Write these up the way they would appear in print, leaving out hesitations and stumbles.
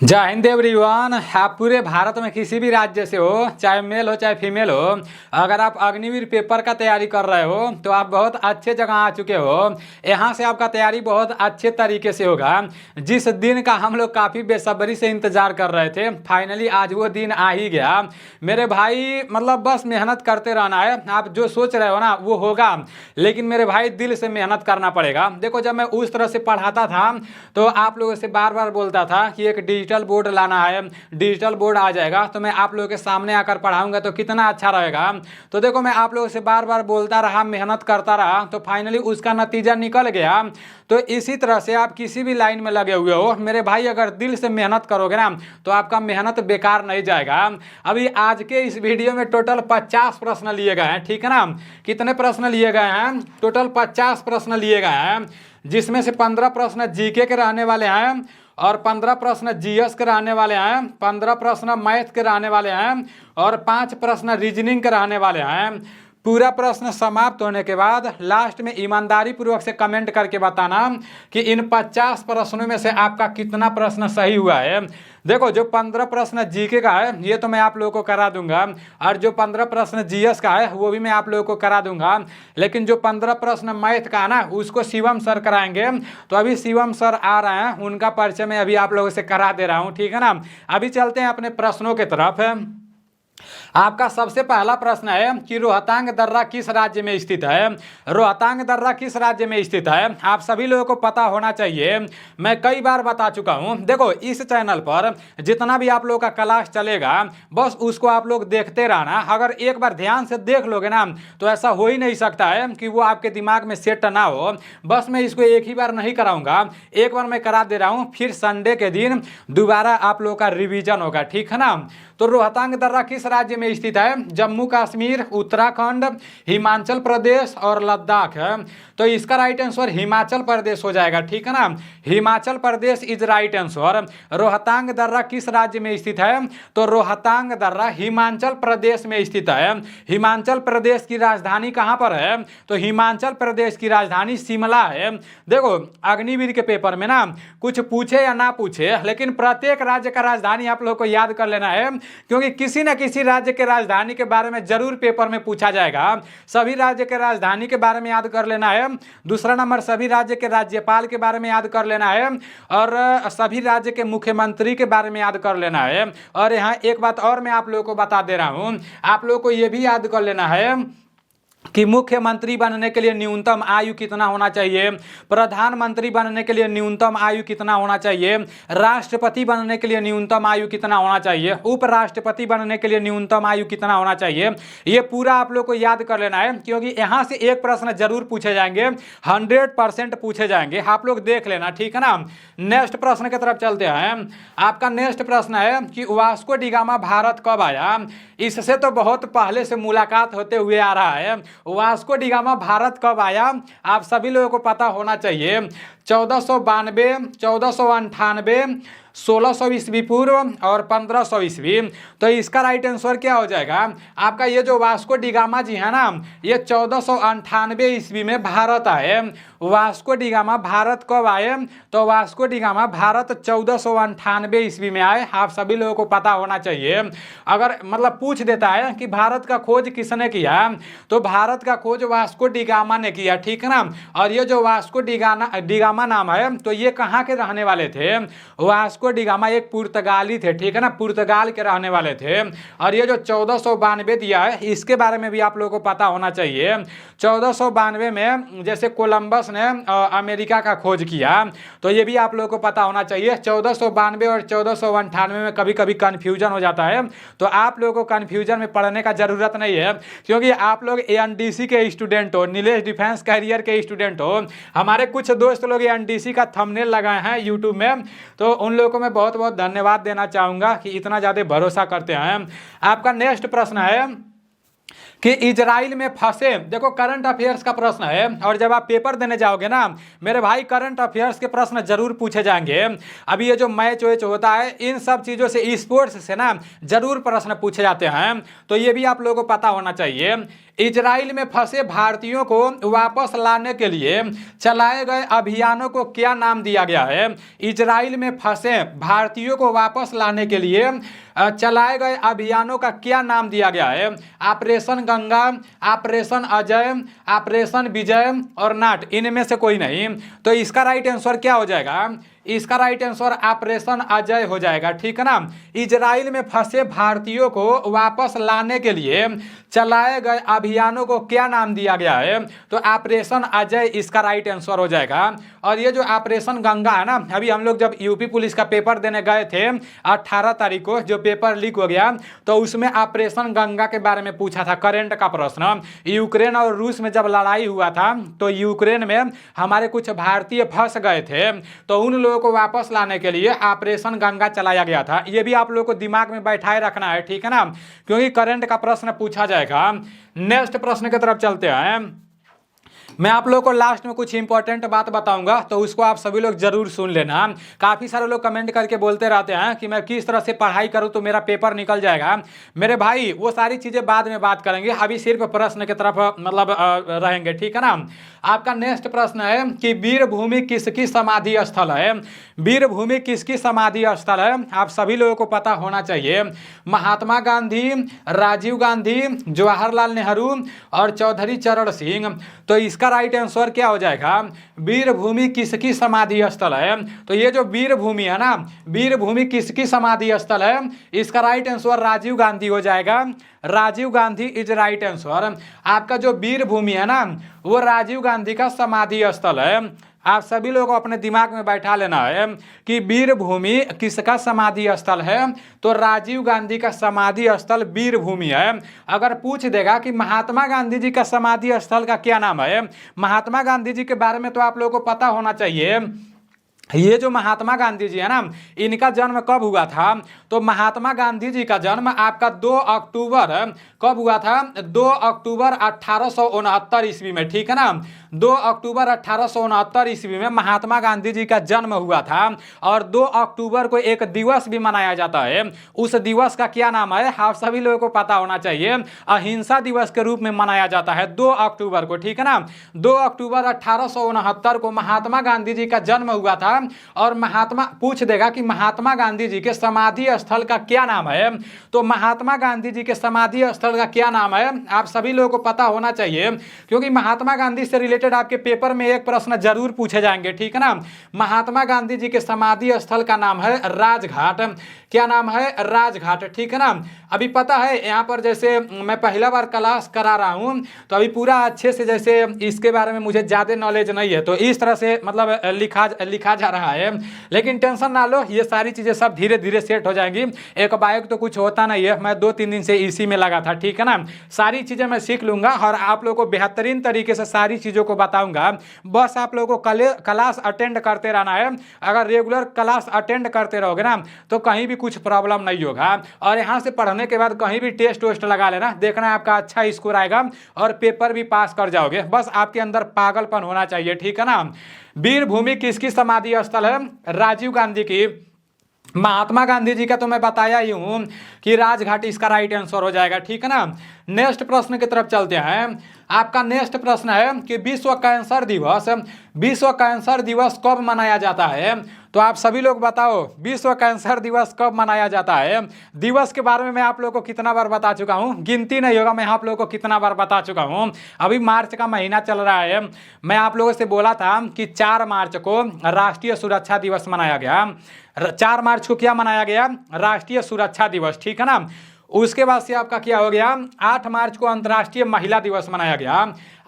जय हिंद एवरीवन। आप पूरे भारत में किसी भी राज्य से हो, चाहे मेल हो चाहे फीमेल हो, अगर आप अग्निवीर पेपर का तैयारी कर रहे हो तो आप बहुत अच्छे जगह आ चुके हो। यहाँ से आपका तैयारी बहुत अच्छे तरीके से होगा। जिस दिन का हम लोग काफ़ी बेसब्री से इंतजार कर रहे थे, फाइनली आज वो दिन आ ही गया मेरे भाई। मतलब बस मेहनत करते रहना है। आप जो सोच रहे हो ना वो होगा, लेकिन मेरे भाई दिल से मेहनत करना पड़ेगा। देखो, जब मैं उस तरह से पढ़ाता था तो आप लोगों से बार बार बोलता था कि एक डिजिटल बोर्ड लाना है, डिजिटल बोर्ड आ जाएगा तो मैं आप लोगों के सामने आकर पढ़ाऊंगा तो कितना अच्छा रहेगा। तो देखो, मैं आप लोगों से बार बार बोलता रहा, मेहनत करता रहा, तो फाइनली उसका नतीजा निकल गया। तो इसी तरह से आप किसी भी लाइन में लगे हुए हो मेरे भाई, अगर दिल से मेहनत करोगे ना तो आपका मेहनत बेकार नहीं जाएगा। अभी आज के इस वीडियो में टोटल 50 प्रश्न लिए गए हैं, ठीक है ना। कितने प्रश्न लिए गए हैं? टोटल 50 प्रश्न लिए गए हैं, जिसमें से 15 प्रश्न जीके के रहने वाले हैं और 15 प्रश्न जीएस के रहने वाले हैं, 15 प्रश्न मैथ के रहने वाले हैं और 5 प्रश्न रीजनिंग के रहने वाले हैं। पूरा प्रश्न समाप्त होने के बाद लास्ट में ईमानदारी पूर्वक से कमेंट करके बताना कि इन 50 प्रश्नों में से आपका कितना प्रश्न सही हुआ है। देखो, जो 15 प्रश्न जीके का है ये तो मैं आप लोगों को करा दूंगा, और जो 15 प्रश्न जीएस का है वो भी मैं आप लोगों को करा दूंगा। लेकिन जो 15 प्रश्न मैथ का है ना उसको शिवम सर कराएंगे। तो अभी शिवम सर आ रहे हैं, उनका परिचय मैं अभी आप लोगों से करा दे रहा हूँ, ठीक है ना। अभी चलते हैं अपने प्रश्नों की तरफ। आपका सबसे पहला प्रश्न है कि रोहतांग दर्रा किस राज्य में स्थित है। रोहतांग दर्रा किस राज्य में स्थित है? आप सभी लोगों को पता होना चाहिए, मैं कई बार बता चुका हूं। देखो, इस चैनल पर जितना भी आप लोगों का क्लास चलेगा बस उसको आप लोग देखते रहना। अगर एक बार ध्यान से देख लोगे ना तो ऐसा हो ही नहीं सकता है कि वो आपके दिमाग में सेट ना हो। बस मैं इसको एक ही बार नहीं कराऊंगा, एक बार मैं करा दे रहा हूं, फिर संडे के दिन दोबारा आप लोगों का रिवीजन होगा, ठीक है ना। तो रोहतांग दर्रा किस राज्य में स्थित है? जम्मू कश्मीर, उत्तराखंड, हिमाचल प्रदेश और लद्दाख है। तो इसका राइट आंसर हिमाचल प्रदेश हो जाएगा, ठीक है ना। Himachal Pradesh is right answer. Rohtang दर्रा किस राज्य में स्थित है? तो रोहतांग दर्रा हिमाचल प्रदेश में स्थित है। हिमाचल प्रदेश की राजधानी कहां पर है? तो हिमाचल प्रदेश की राजधानी शिमला है। देखो, अग्निवीर के पेपर में ना कुछ पूछे या ना पूछे, लेकिन प्रत्येक राज्य का राजधानी आप लोग को याद कर लेना है, क्योंकि किसी न किसी राज्य के राजधानी के बारे में जरूर पेपर में पूछा जाएगा। सभी राज्य के राजधानी के बारे में याद कर लेना है। दूसरा नंबर, सभी राज्य के राज्यपाल के बारे में याद कर लेना है, और सभी राज्य के मुख्यमंत्री के बारे में याद कर लेना है। और यहाँ एक बात और मैं आप लोगों को बता दे रहा हूँ, आप लोगों को यह भी याद कर लेना है कि मुख्यमंत्री बनने के लिए न्यूनतम आयु कितना होना चाहिए, प्रधानमंत्री बनने के लिए न्यूनतम आयु कितना होना चाहिए, राष्ट्रपति बनने के लिए न्यूनतम आयु कितना होना चाहिए, उपराष्ट्रपति बनने के लिए न्यूनतम आयु कितना होना चाहिए। ये पूरा आप लोग को याद कर लेना है, क्योंकि यहाँ से एक प्रश्न जरूर पूछे जाएंगे, 100% पूछे जाएंगे। आप लोग देख लेना, ठीक है ना। नेक्स्ट प्रश्न की तरफ चलते हैं। आपका नेक्स्ट प्रश्न है कि वास्को डिगामा भारत कब आया? इससे तो बहुत पहले से मुलाकात होते हुए आ रहा है। वास्को डिगामा भारत कब आया आप सभी लोगों को पता होना चाहिए। 1492, 1498, 1600 ईस्वी पूर्व और 1500 ईस्वी। तो इसका राइट आंसर क्या हो जाएगा? आपका ये जो वास्को डिगामा जी है ना, ये 1498 ईस्वी में भारत आए। वास्को डिगामा भारत कब आए? तो वास्को डिगामा भारत 1498 ईस्वी में आए। आप सभी लोगों को पता होना चाहिए। अगर मतलब पूछ देता है कि भारत का खोज किसने किया, तो भारत का खोज वास्को डिगामा ने किया, ठीक है ना। और ये जो वास्को डिगामा नाम है, तो ये कहाँ के रहने वाले थे? वास्को डिगामा एक पुर्तगाली थे, ठीक है ना, पुर्तगाल के रहने वाले थे। और ये जो 1492 दिया है इसके बारे में भी आप लोगों को पता होना चाहिए। 1492 में जैसे कोलंबस ने अमेरिका का खोज किया, तो ये भी आप लोगों को पता होना चाहिए। 1492 और 1498 में कभी कभी कन्फ्यूजन हो जाता है, तो आप लोगों को कन्फ्यूजन में पढ़ने का जरूरत नहीं है, क्योंकि आप लोग एनडीसी के स्टूडेंट हो, नीलेश डिफेंस कैरियर के स्टूडेंट हो। हमारे कुछ दोस्त लोग एनडीसी का थंबनेल लगाए हैं यूट्यूब में, तो उन लोगों को मैं बहुत बहुत धन्यवाद देना चाहूँगा कि इतना ज़्यादा भरोसा करते हैं। आपका नेक्स्ट प्रश्न है कि इजराइल में फंसे, देखो करंट अफेयर्स का प्रश्न है और जब आप पेपर देने जाओगे ना मेरे भाई करंट अफेयर्स के प्रश्न जरूर पूछे जाएंगे। अभी ये जो मैच वैच होता है इन सब चीज़ों से, स्पोर्ट्स से ना जरूर प्रश्न पूछे जाते हैं, तो ये भी आप लोगों को पता होना चाहिए। इजराइल में फंसे भारतीयों को वापस लाने के लिए चलाए गए अभियानों को क्या नाम दिया गया है? इजराइल में फंसे भारतीयों को वापस लाने के लिए चलाए गए अभियानों का क्या नाम दिया गया है? Operation Ganga, operation Ajay, operation Vijay और नाट, इनमें से कोई नहीं। तो इसका राइट आंसर क्या हो जाएगा? इसका राइट आंसर ऑपरेशन अजय हो जाएगा, ठीक है ना। इजराइल में फंसे भारतीयों को वापस लाने के लिए चलाए गए अभियानों को क्या नाम दिया गया है? तो ऑपरेशन अजय इसका राइट आंसर हो जाएगा। और ये जो ऑपरेशन गंगा है ना, अभी हम लोग जब यूपी पुलिस का पेपर देने गए थे 18 तारीख को, जो पेपर लीक हो गया, तो उसमें ऑपरेशन गंगा के बारे में पूछा था करंट का प्रश्न। यूक्रेन और रूस में जब लड़ाई हुआ था तो यूक्रेन में हमारे कुछ भारतीय फंस गए थे, तो उन लोगों को वापस लाने के लिए ऑपरेशन गंगा चलाया गया था। ये भी आप लोगों को दिमाग में बैठाए रखना है, ठीक है ना, क्योंकि करंट का प्रश्न पूछा जाएगा। नेक्स्ट प्रश्न की तरफ चलते हैं। मैं आप लोगों को लास्ट में कुछ इंपॉर्टेंट बात बताऊंगा, तो उसको आप सभी लोग जरूर सुन लेना। काफ़ी सारे लोग कमेंट करके बोलते रहते हैं कि मैं किस तरह से पढ़ाई करूं तो मेरा पेपर निकल जाएगा। मेरे भाई वो सारी चीज़ें बाद में बात करेंगे, अभी सिर्फ प्रश्न की तरफ मतलब रहेंगे, ठीक है ना। आपका नेक्स्ट प्रश्न है कि वीरभूमि किसकी समाधि स्थल है? वीरभूमि किसकी समाधि स्थल है? आप सभी लोगों को पता होना चाहिए। महात्मा गांधी, राजीव गांधी, जवाहरलाल नेहरू और चौधरी चरण सिंह। तो इसका राइट आंसर क्या हो जाएगा? वीरभूमि किसकी समाधि स्थल है? तो ये जो वीरभूमि है ना, वीरभूमि किसकी समाधि स्थल है? इसका राइट आंसर राजीव गांधी हो जाएगा। Rajiv Gandhi is right answer. आपका जो वीरभूमि है ना वो राजीव गांधी का समाधि स्थल है। आप सभी लोगों को अपने दिमाग में बैठा लेना है कि वीरभूमि किसका समाधि स्थल है? तो राजीव गांधी का समाधि स्थल वीरभूमि है। अगर पूछ देगा कि महात्मा गांधी जी का समाधि स्थल का क्या नाम है, महात्मा गांधी जी के बारे में तो आप लोगों को पता होना चाहिए। ये जो महात्मा गांधी जी है ना, इनका जन्म कब हुआ था? तो महात्मा गांधी जी का जन्म आपका 2 अक्टूबर कब हुआ था? 2 अक्टूबर 1869 ईस्वी में, ठीक है ना। 2 अक्टूबर 1869 ईस्वी में महात्मा गांधी जी का जन्म हुआ था। और 2 अक्टूबर को एक दिवस भी मनाया जाता है। उस दिवस का क्या नाम है? आप सभी लोगों को पता होना चाहिए। अहिंसा दिवस के रूप में मनाया जाता है 2 अक्टूबर को, ठीक है ना। 2 अक्टूबर 1869 को महात्मा गांधी जी का जन्म हुआ था। और महात्मा पूछ देगा कि महात्मा गांधी जी के समाधि स्थल का क्या नाम है? तो महात्मा गांधी जी के समाधि स्थल का क्या नाम है? आप सभी लोगों को पता होना चाहिए, क्योंकि महात्मा गांधी से रिलेटेड आपके पेपर में एक प्रश्न जरूर पूछे जाएंगे, ठीक है ना। महात्मा गांधी जी के समाधि स्थल का नाम है राजघाट। क्या नाम है? राजघाट, ठीक है ना। अभी पता है यहाँ पर जैसे मैं पहला बार क्लास करा रहा हूँ, तो अभी पूरा अच्छे से जैसे इसके बारे में मुझे ज़्यादा नॉलेज नहीं है, तो इस तरह से मतलब लिखा जा रहा है। लेकिन टेंशन ना लो, ये सारी चीज़ें सब धीरे धीरे सेट हो जाएंगी। एक बाइक तो कुछ होता नहीं है, मैं 2-3 दिन से इसी में लगा था, ठीक है ना। सारी चीज़ें मैं सीख लूँगा और आप लोगों को बेहतरीन तरीके से सारी चीज़ों को बताऊँगा। बस आप लोगों को क्लास अटेंड करते रहना है। अगर रेगुलर क्लास अटेंड करते रहोगे ना तो कहीं भी कुछ प्रॉब्लम नहीं होगा। और यहाँ से पढ़ने के बाद कहीं भी टेस्ट वेस्ट लगा लेना, देखना आपका अच्छा स्कोर आएगा और पेपर भी पास कर जाओगे। बस आपके अंदर पागलपन होना चाहिए, ठीक है ना। वीरभूमि किसकी समाधि स्थल है? राजीव गांधी की। महात्मा गांधी जी का तो मैं बताया ही हूँ कि राजघाट इसका राइट आंसर हो जाएगा, ठीक है ना। नेक्स्ट प्रश्न की तरफ चलते हैं। आपका नेक्स्ट प्रश्न है कि विश्व कैंसर दिवस कब मनाया जाता है? तो आप सभी लोग बताओ, विश्व कैंसर दिवस कब मनाया जाता है? दिवस के बारे में मैं आप लोगों को कितना बार बता चुका हूँ, गिनती नहीं होगा मैं आप लोगों को कितना बार बता चुका हूँ। अभी मार्च का महीना चल रहा है। मैं आप लोगों से बोला था कि 4 मार्च को राष्ट्रीय सुरक्षा दिवस मनाया गया। 4 मार्च को क्या मनाया गया? राष्ट्रीय सुरक्षा दिवस, ठीक है ना। उसके बाद से आपका क्या हो गया? 8 मार्च को अंतर्राष्ट्रीय महिला दिवस मनाया गया।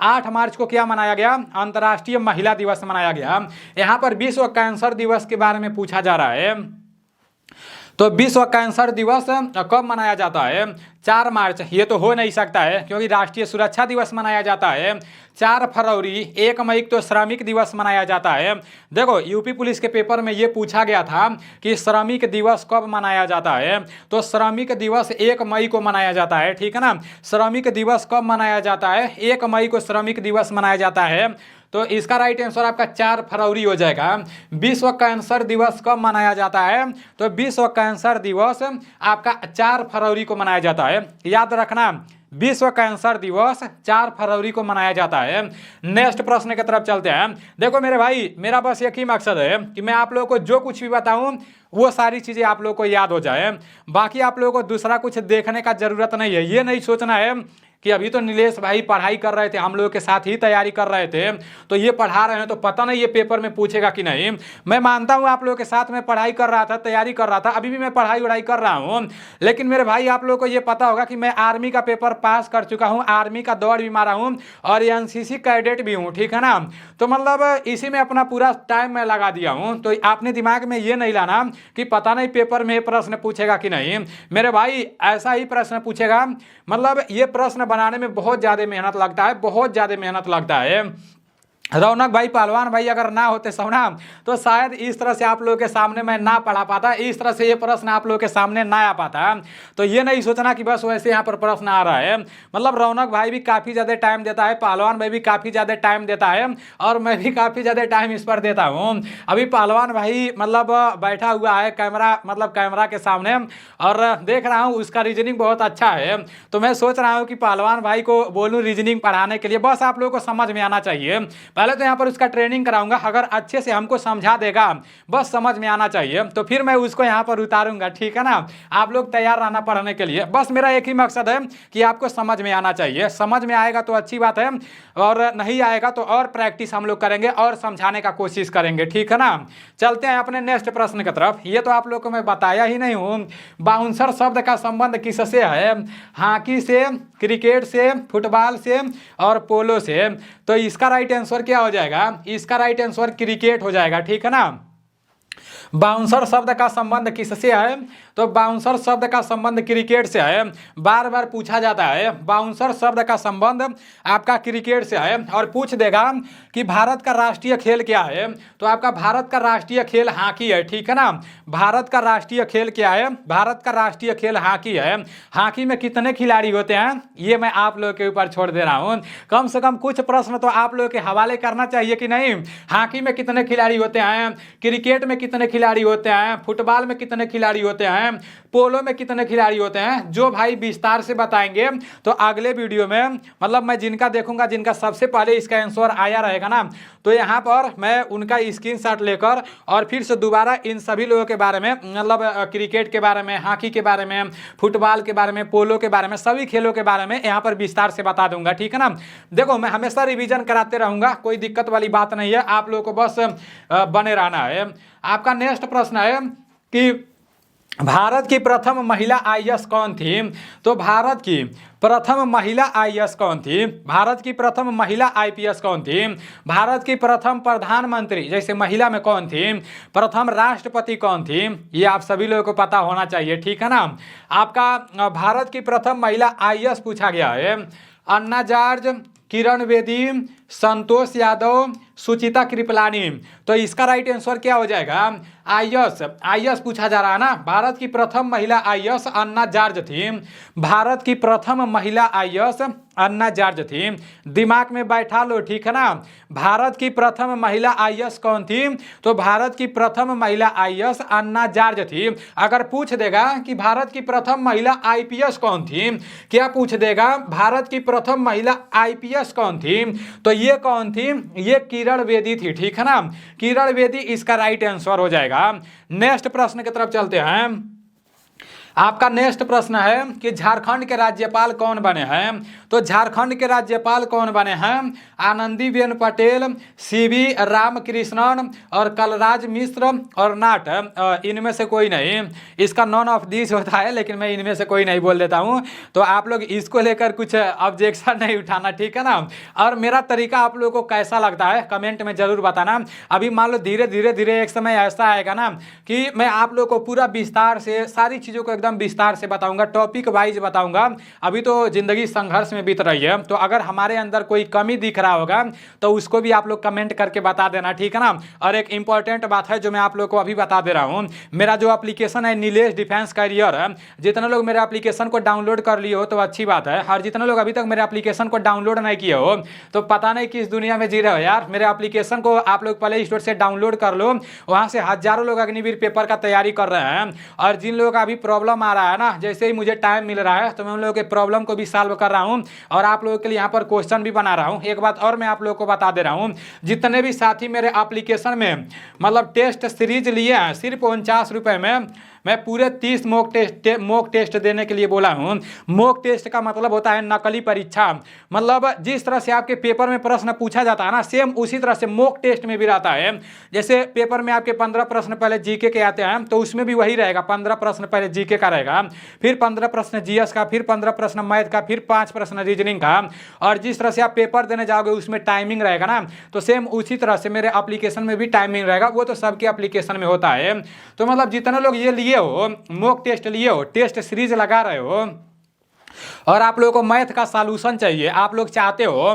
8 मार्च को क्या मनाया गया? अंतर्राष्ट्रीय महिला दिवस मनाया गया। यहाँ पर विश्व कैंसर दिवस के बारे में पूछा जा रहा है। तो विश्व कैंसर दिवस कब मनाया जाता है? 4 मार्च। ये तो हो नहीं सकता है क्योंकि राष्ट्रीय सुरक्षा दिवस मनाया जाता है 4 फरवरी। 1 मई को तो श्रमिक दिवस मनाया जाता है। देखो यूपी पुलिस के पेपर में ये पूछा गया था कि श्रमिक दिवस कब मनाया जाता है, तो श्रमिक दिवस 1 मई को मनाया जाता है, ठीक है ना। श्रमिक दिवस कब मनाया जाता है? 1 मई को श्रमिक दिवस मनाया जाता है। तो इसका राइट आंसर आपका 4 फरवरी हो जाएगा। विश्व कैंसर दिवस कब मनाया जाता है? तो विश्व कैंसर दिवस आपका 4 फरवरी को मनाया जाता है। याद रखना, विश्व कैंसर दिवस 4 फरवरी को मनाया जाता है। नेक्स्ट प्रश्न की तरफ चलते हैं। देखो मेरे भाई, मेरा बस एक ही मकसद है कि मैं आप लोगों को जो कुछ भी बताऊं वो सारी चीज़ें आप लोगों को याद हो जाए। बाकी आप लोगों को दूसरा कुछ देखने का जरूरत नहीं है। ये नहीं सोचना है कि अभी तो नीलेश भाई पढ़ाई कर रहे थे, हम लोगों के साथ ही तैयारी कर रहे थे, तो ये पढ़ा रहे हैं तो पता नहीं ये पेपर में पूछेगा कि नहीं। मैं मानता हूँ आप लोगों के साथ में पढ़ाई कर रहा था, तैयारी कर रहा था, अभी भी मैं पढ़ाई वढ़ाई कर रहा हूँ। लेकिन मेरे भाई आप लोगों को ये पता होगा कि मैं आर्मी का पेपर पास कर चुका हूँ, आर्मी का दौड़ भी मारा हूँ और एनसीसी कैडेट भी हूँ, ठीक है ना। तो मतलब इसी में अपना पूरा टाइम मैं लगा दिया हूँ। तो आपने दिमाग में ये नहीं लाना कि पता नहीं पेपर में प्रश्न पूछेगा कि नहीं। मेरे भाई ऐसा ही प्रश्न पूछेगा। मतलब ये प्रश्न बनाने में बहुत ज़्यादा मेहनत लगता है, बहुत ज़्यादा मेहनत लगता है। रौनक भाई, पहलवान भाई अगर ना होते सोना तो शायद इस तरह से आप लोगों के सामने मैं ना पढ़ा पाता, इस तरह से ये प्रश्न आप लोगों के सामने ना आ पाता। तो ये नहीं सोचना कि बस वैसे यहाँ पर प्रश्न आ रहा है। मतलब रौनक भाई भी काफ़ी ज़्यादा टाइम देता है, पहलवान भाई भी काफ़ी ज़्यादा टाइम देता है और मैं भी काफ़ी ज़्यादा टाइम इस पर देता हूँ। अभी पहलवान भाई मतलब बैठा हुआ है कैमरा के सामने और देख रहा हूँ उसका रीजनिंग बहुत अच्छा है। तो मैं सोच रहा हूँ कि पहलवान भाई को बोलूँ रीजनिंग पढ़ाने के लिए, बस आप लोगों को समझ में आना चाहिए। पहले तो यहाँ पर उसका ट्रेनिंग कराऊंगा, अगर अच्छे से हमको समझा देगा, बस समझ में आना चाहिए, तो फिर मैं उसको यहाँ पर उतारूंगा, ठीक है ना। आप लोग तैयार रहना पढ़ने के लिए। बस मेरा एक ही मकसद है कि आपको समझ में आना चाहिए। समझ में आएगा तो अच्छी बात है और नहीं आएगा तो और प्रैक्टिस हम लोग करेंगे और समझाने का कोशिश करेंगे, ठीक है ना। चलते हैं अपने नेक्स्ट प्रश्न की तरफ। ये तो आप लोग को मैं बताया ही नहीं हूँ। बाउंसर शब्द का संबंध किससे है? हॉकी से, क्रिकेट से, फुटबॉल से और पोलो से। तो इसका राइट आंसर क्या हो जाएगा? इसका राइट आंसर क्रिकेट हो जाएगा, ठीक है ना। बाउंसर शब्द का संबंध किससे है? तो बाउंसर शब्द का संबंध क्रिकेट से है। बार बार पूछा जाता है बाउंसर शब्द का संबंध आपका क्रिकेट से है। और पूछ देगा कि भारत का राष्ट्रीय खेल क्या है? तो आपका भारत का राष्ट्रीय खेल हॉकी है, ठीक है ना। भारत का राष्ट्रीय खेल क्या है? भारत का राष्ट्रीय खेल हॉकी है। हॉकी में कितने खिलाड़ी होते हैं ये मैं आप लोगों के ऊपर छोड़ दे रहा हूँ। कम से कम कुछ प्रश्न तो आप लोगों के हवाले करना चाहिए कि नहीं। हॉकी में कितने खिलाड़ी होते हैं, क्रिकेट में कितने खिलाड़ी होते हैं, फुटबॉल में कितने खिलाड़ी होते हैं, पोलो में कितने खिलाड़ी होते हैं, जो भाई विस्तार से बताएंगे। तो अगले वीडियो में मतलब मैं जिनका देखूंगा, जिनका सबसे पहले इसका आंसर आया रहेगा ना, तो यहाँ पर मैं उनका स्क्रीनशॉट लेकर और फिर से दोबारा इन सभी लोगों के बारे में, मतलब क्रिकेट के बारे में, हॉकी के बारे में, फुटबॉल के बारे में, पोलो के बारे में, सभी खेलों के बारे में यहाँ पर विस्तार से बता दूंगा, ठीक है ना। देखो मैं हमेशा रिवीजन कराते रहूंगा, कोई दिक्कत वाली बात नहीं है। आप लोगों को बस बने रहना है। आपका नेक्स्ट प्रश्न है कि भारत की प्रथम महिला आईएएस कौन थी? तो भारत की प्रथम महिला आईएएस कौन थी? भारत की प्रथम महिला आईपीएस कौन थी? भारत की प्रथम प्रधानमंत्री जैसे महिला में कौन थी? प्रथम राष्ट्रपति कौन थी? ये आप सभी लोगों को पता होना चाहिए, ठीक है ना। आपका भारत की प्रथम महिला आईएएस पूछा गया है। अन्ना जॉर्ज, किरण बेदी, संतोष यादव, सुचिता कृपलानी। तो इसका राइट आंसर क्या हो जाएगा? आईएएस पूछा जा रहा है ना। भारत की प्रथम महिला आईएएस अन्ना जॉर्ज थी। भारत की प्रथम महिला आईएएस अन्ना जॉर्ज थी। दिमाग में बैठा लो, ठीक है ना। भारत की प्रथम महिला आईएएस कौन थी? तो भारत की प्रथम महिला आईएएस अन्ना जॉर्ज थी। अगर पूछ देगा कि भारत की प्रथम महिला आईपीएस कौन थी, क्या पूछ देगा भारत की प्रथम महिला आईपीएस कौन थी, तो ये कौन थी? ये किरण बेदी थी, ठीक है ना। किरण बेदी इसका राइट आंसर हो जाएगा। नेक्स्ट प्रश्न की तरफ चलते हैं। आपका नेक्स्ट प्रश्न है कि झारखंड के राज्यपाल कौन बने हैं। तो झारखंड के राज्यपाल कौन बने हैं? आनंदीबेन पटेल, सीवी रामकृष्णन और कलराज मिश्र और नाट, इनमें से कोई नहीं। इसका नॉन ऑफ दिस होता है, लेकिन मैं इनमें से कोई नहीं बोल देता हूं। तो आप लोग इसको लेकर कुछ ऑब्जेक्शन नहीं उठाना, ठीक है ना। और मेरा तरीका आप लोगों को कैसा लगता है कमेंट में जरूर बताना। अभी मान लो धीरे धीरे एक समय ऐसा आएगा ना कि मैं आप लोगों को पूरा विस्तार से सारी चीज़ों को एकदम विस्तार से बताऊंगा, टॉपिक वाइज बताऊंगा। अभी तो जिंदगी संघर्ष में बीत रही है, तो अगर हमारे अंदर कोई कमी दिख रहा होगा तो उसको भी आप लोग कमेंट करके बता देना, ठीक है ना। और एक इंपॉर्टेंट बात है जो मैं आप लोग को अभी बता दे रहा हूँ, मेरा जो एप्लीकेशन है नीलेश डिफेंस कैरियर है, जितने लोग मेरे एप्लीकेशन को डाउनलोड कर लिए हो तो अच्छी बात है, और जितने लोग अभी तक मेरे एप्लीकेशन को डाउनलोड नहीं किए हो तो पता नहीं किस दुनिया में जी रहे हो यार। मेरे एप्लीकेशन को आप लोग प्ले स्टोर से डाउनलोड कर लो, वहाँ से हजारों लोग अग्निवीर पेपर का तैयारी कर रहे हैं। और जिन लोगों का अभी प्रॉब्लम आ रहा है ना, जैसे ही मुझे टाइम मिल रहा है तो मैं उन लोगों के प्रॉब्लम को भी सॉल्व कर रहा हूँ और आप लोगों के लिए यहाँ पर क्वेश्चन भी बना रहा हूँ। एक बात और मैं आप लोगों को बता दे रहा हूँ, जितने भी साथी मेरे एप्लीकेशन में मतलब टेस्ट सीरीज लिए हैं, सिर्फ 49 रुपये में मैं पूरे 30 मॉक टेस्ट देने के लिए बोला हूँ। मॉक टेस्ट का मतलब होता है नकली परीक्षा, मतलब जिस तरह से आपके पेपर में प्रश्न पूछा जाता है ना, सेम उसी तरह से मॉक टेस्ट में भी रहता है। जैसे पेपर में आपके 15 प्रश्न पहले जीके के आते हैं, तो उसमें भी वही रहेगा, 15 प्रश्न पहले जीके का रहेगा, फिर 15 प्रश्न जीएस का, फिर 15 प्रश्न मैथ का, फिर 5 प्रश्न रीजनिंग का। और जिस तरह से आप पेपर देने जाओगे उसमें टाइमिंग रहेगा ना, तो सेम उसी तरह से मेरे एप्लीकेशन में भी टाइमिंग रहेगा। वो तो सबके एप्लीकेशन में होता है। तो मतलब जितने लोग ये लिए हो, मॉक टेस्ट लिए हो, टेस्ट सीरीज लगा रहे हो और आप लोगों को मैथ का सॉल्यूशन चाहिए, आप लोग चाहते हो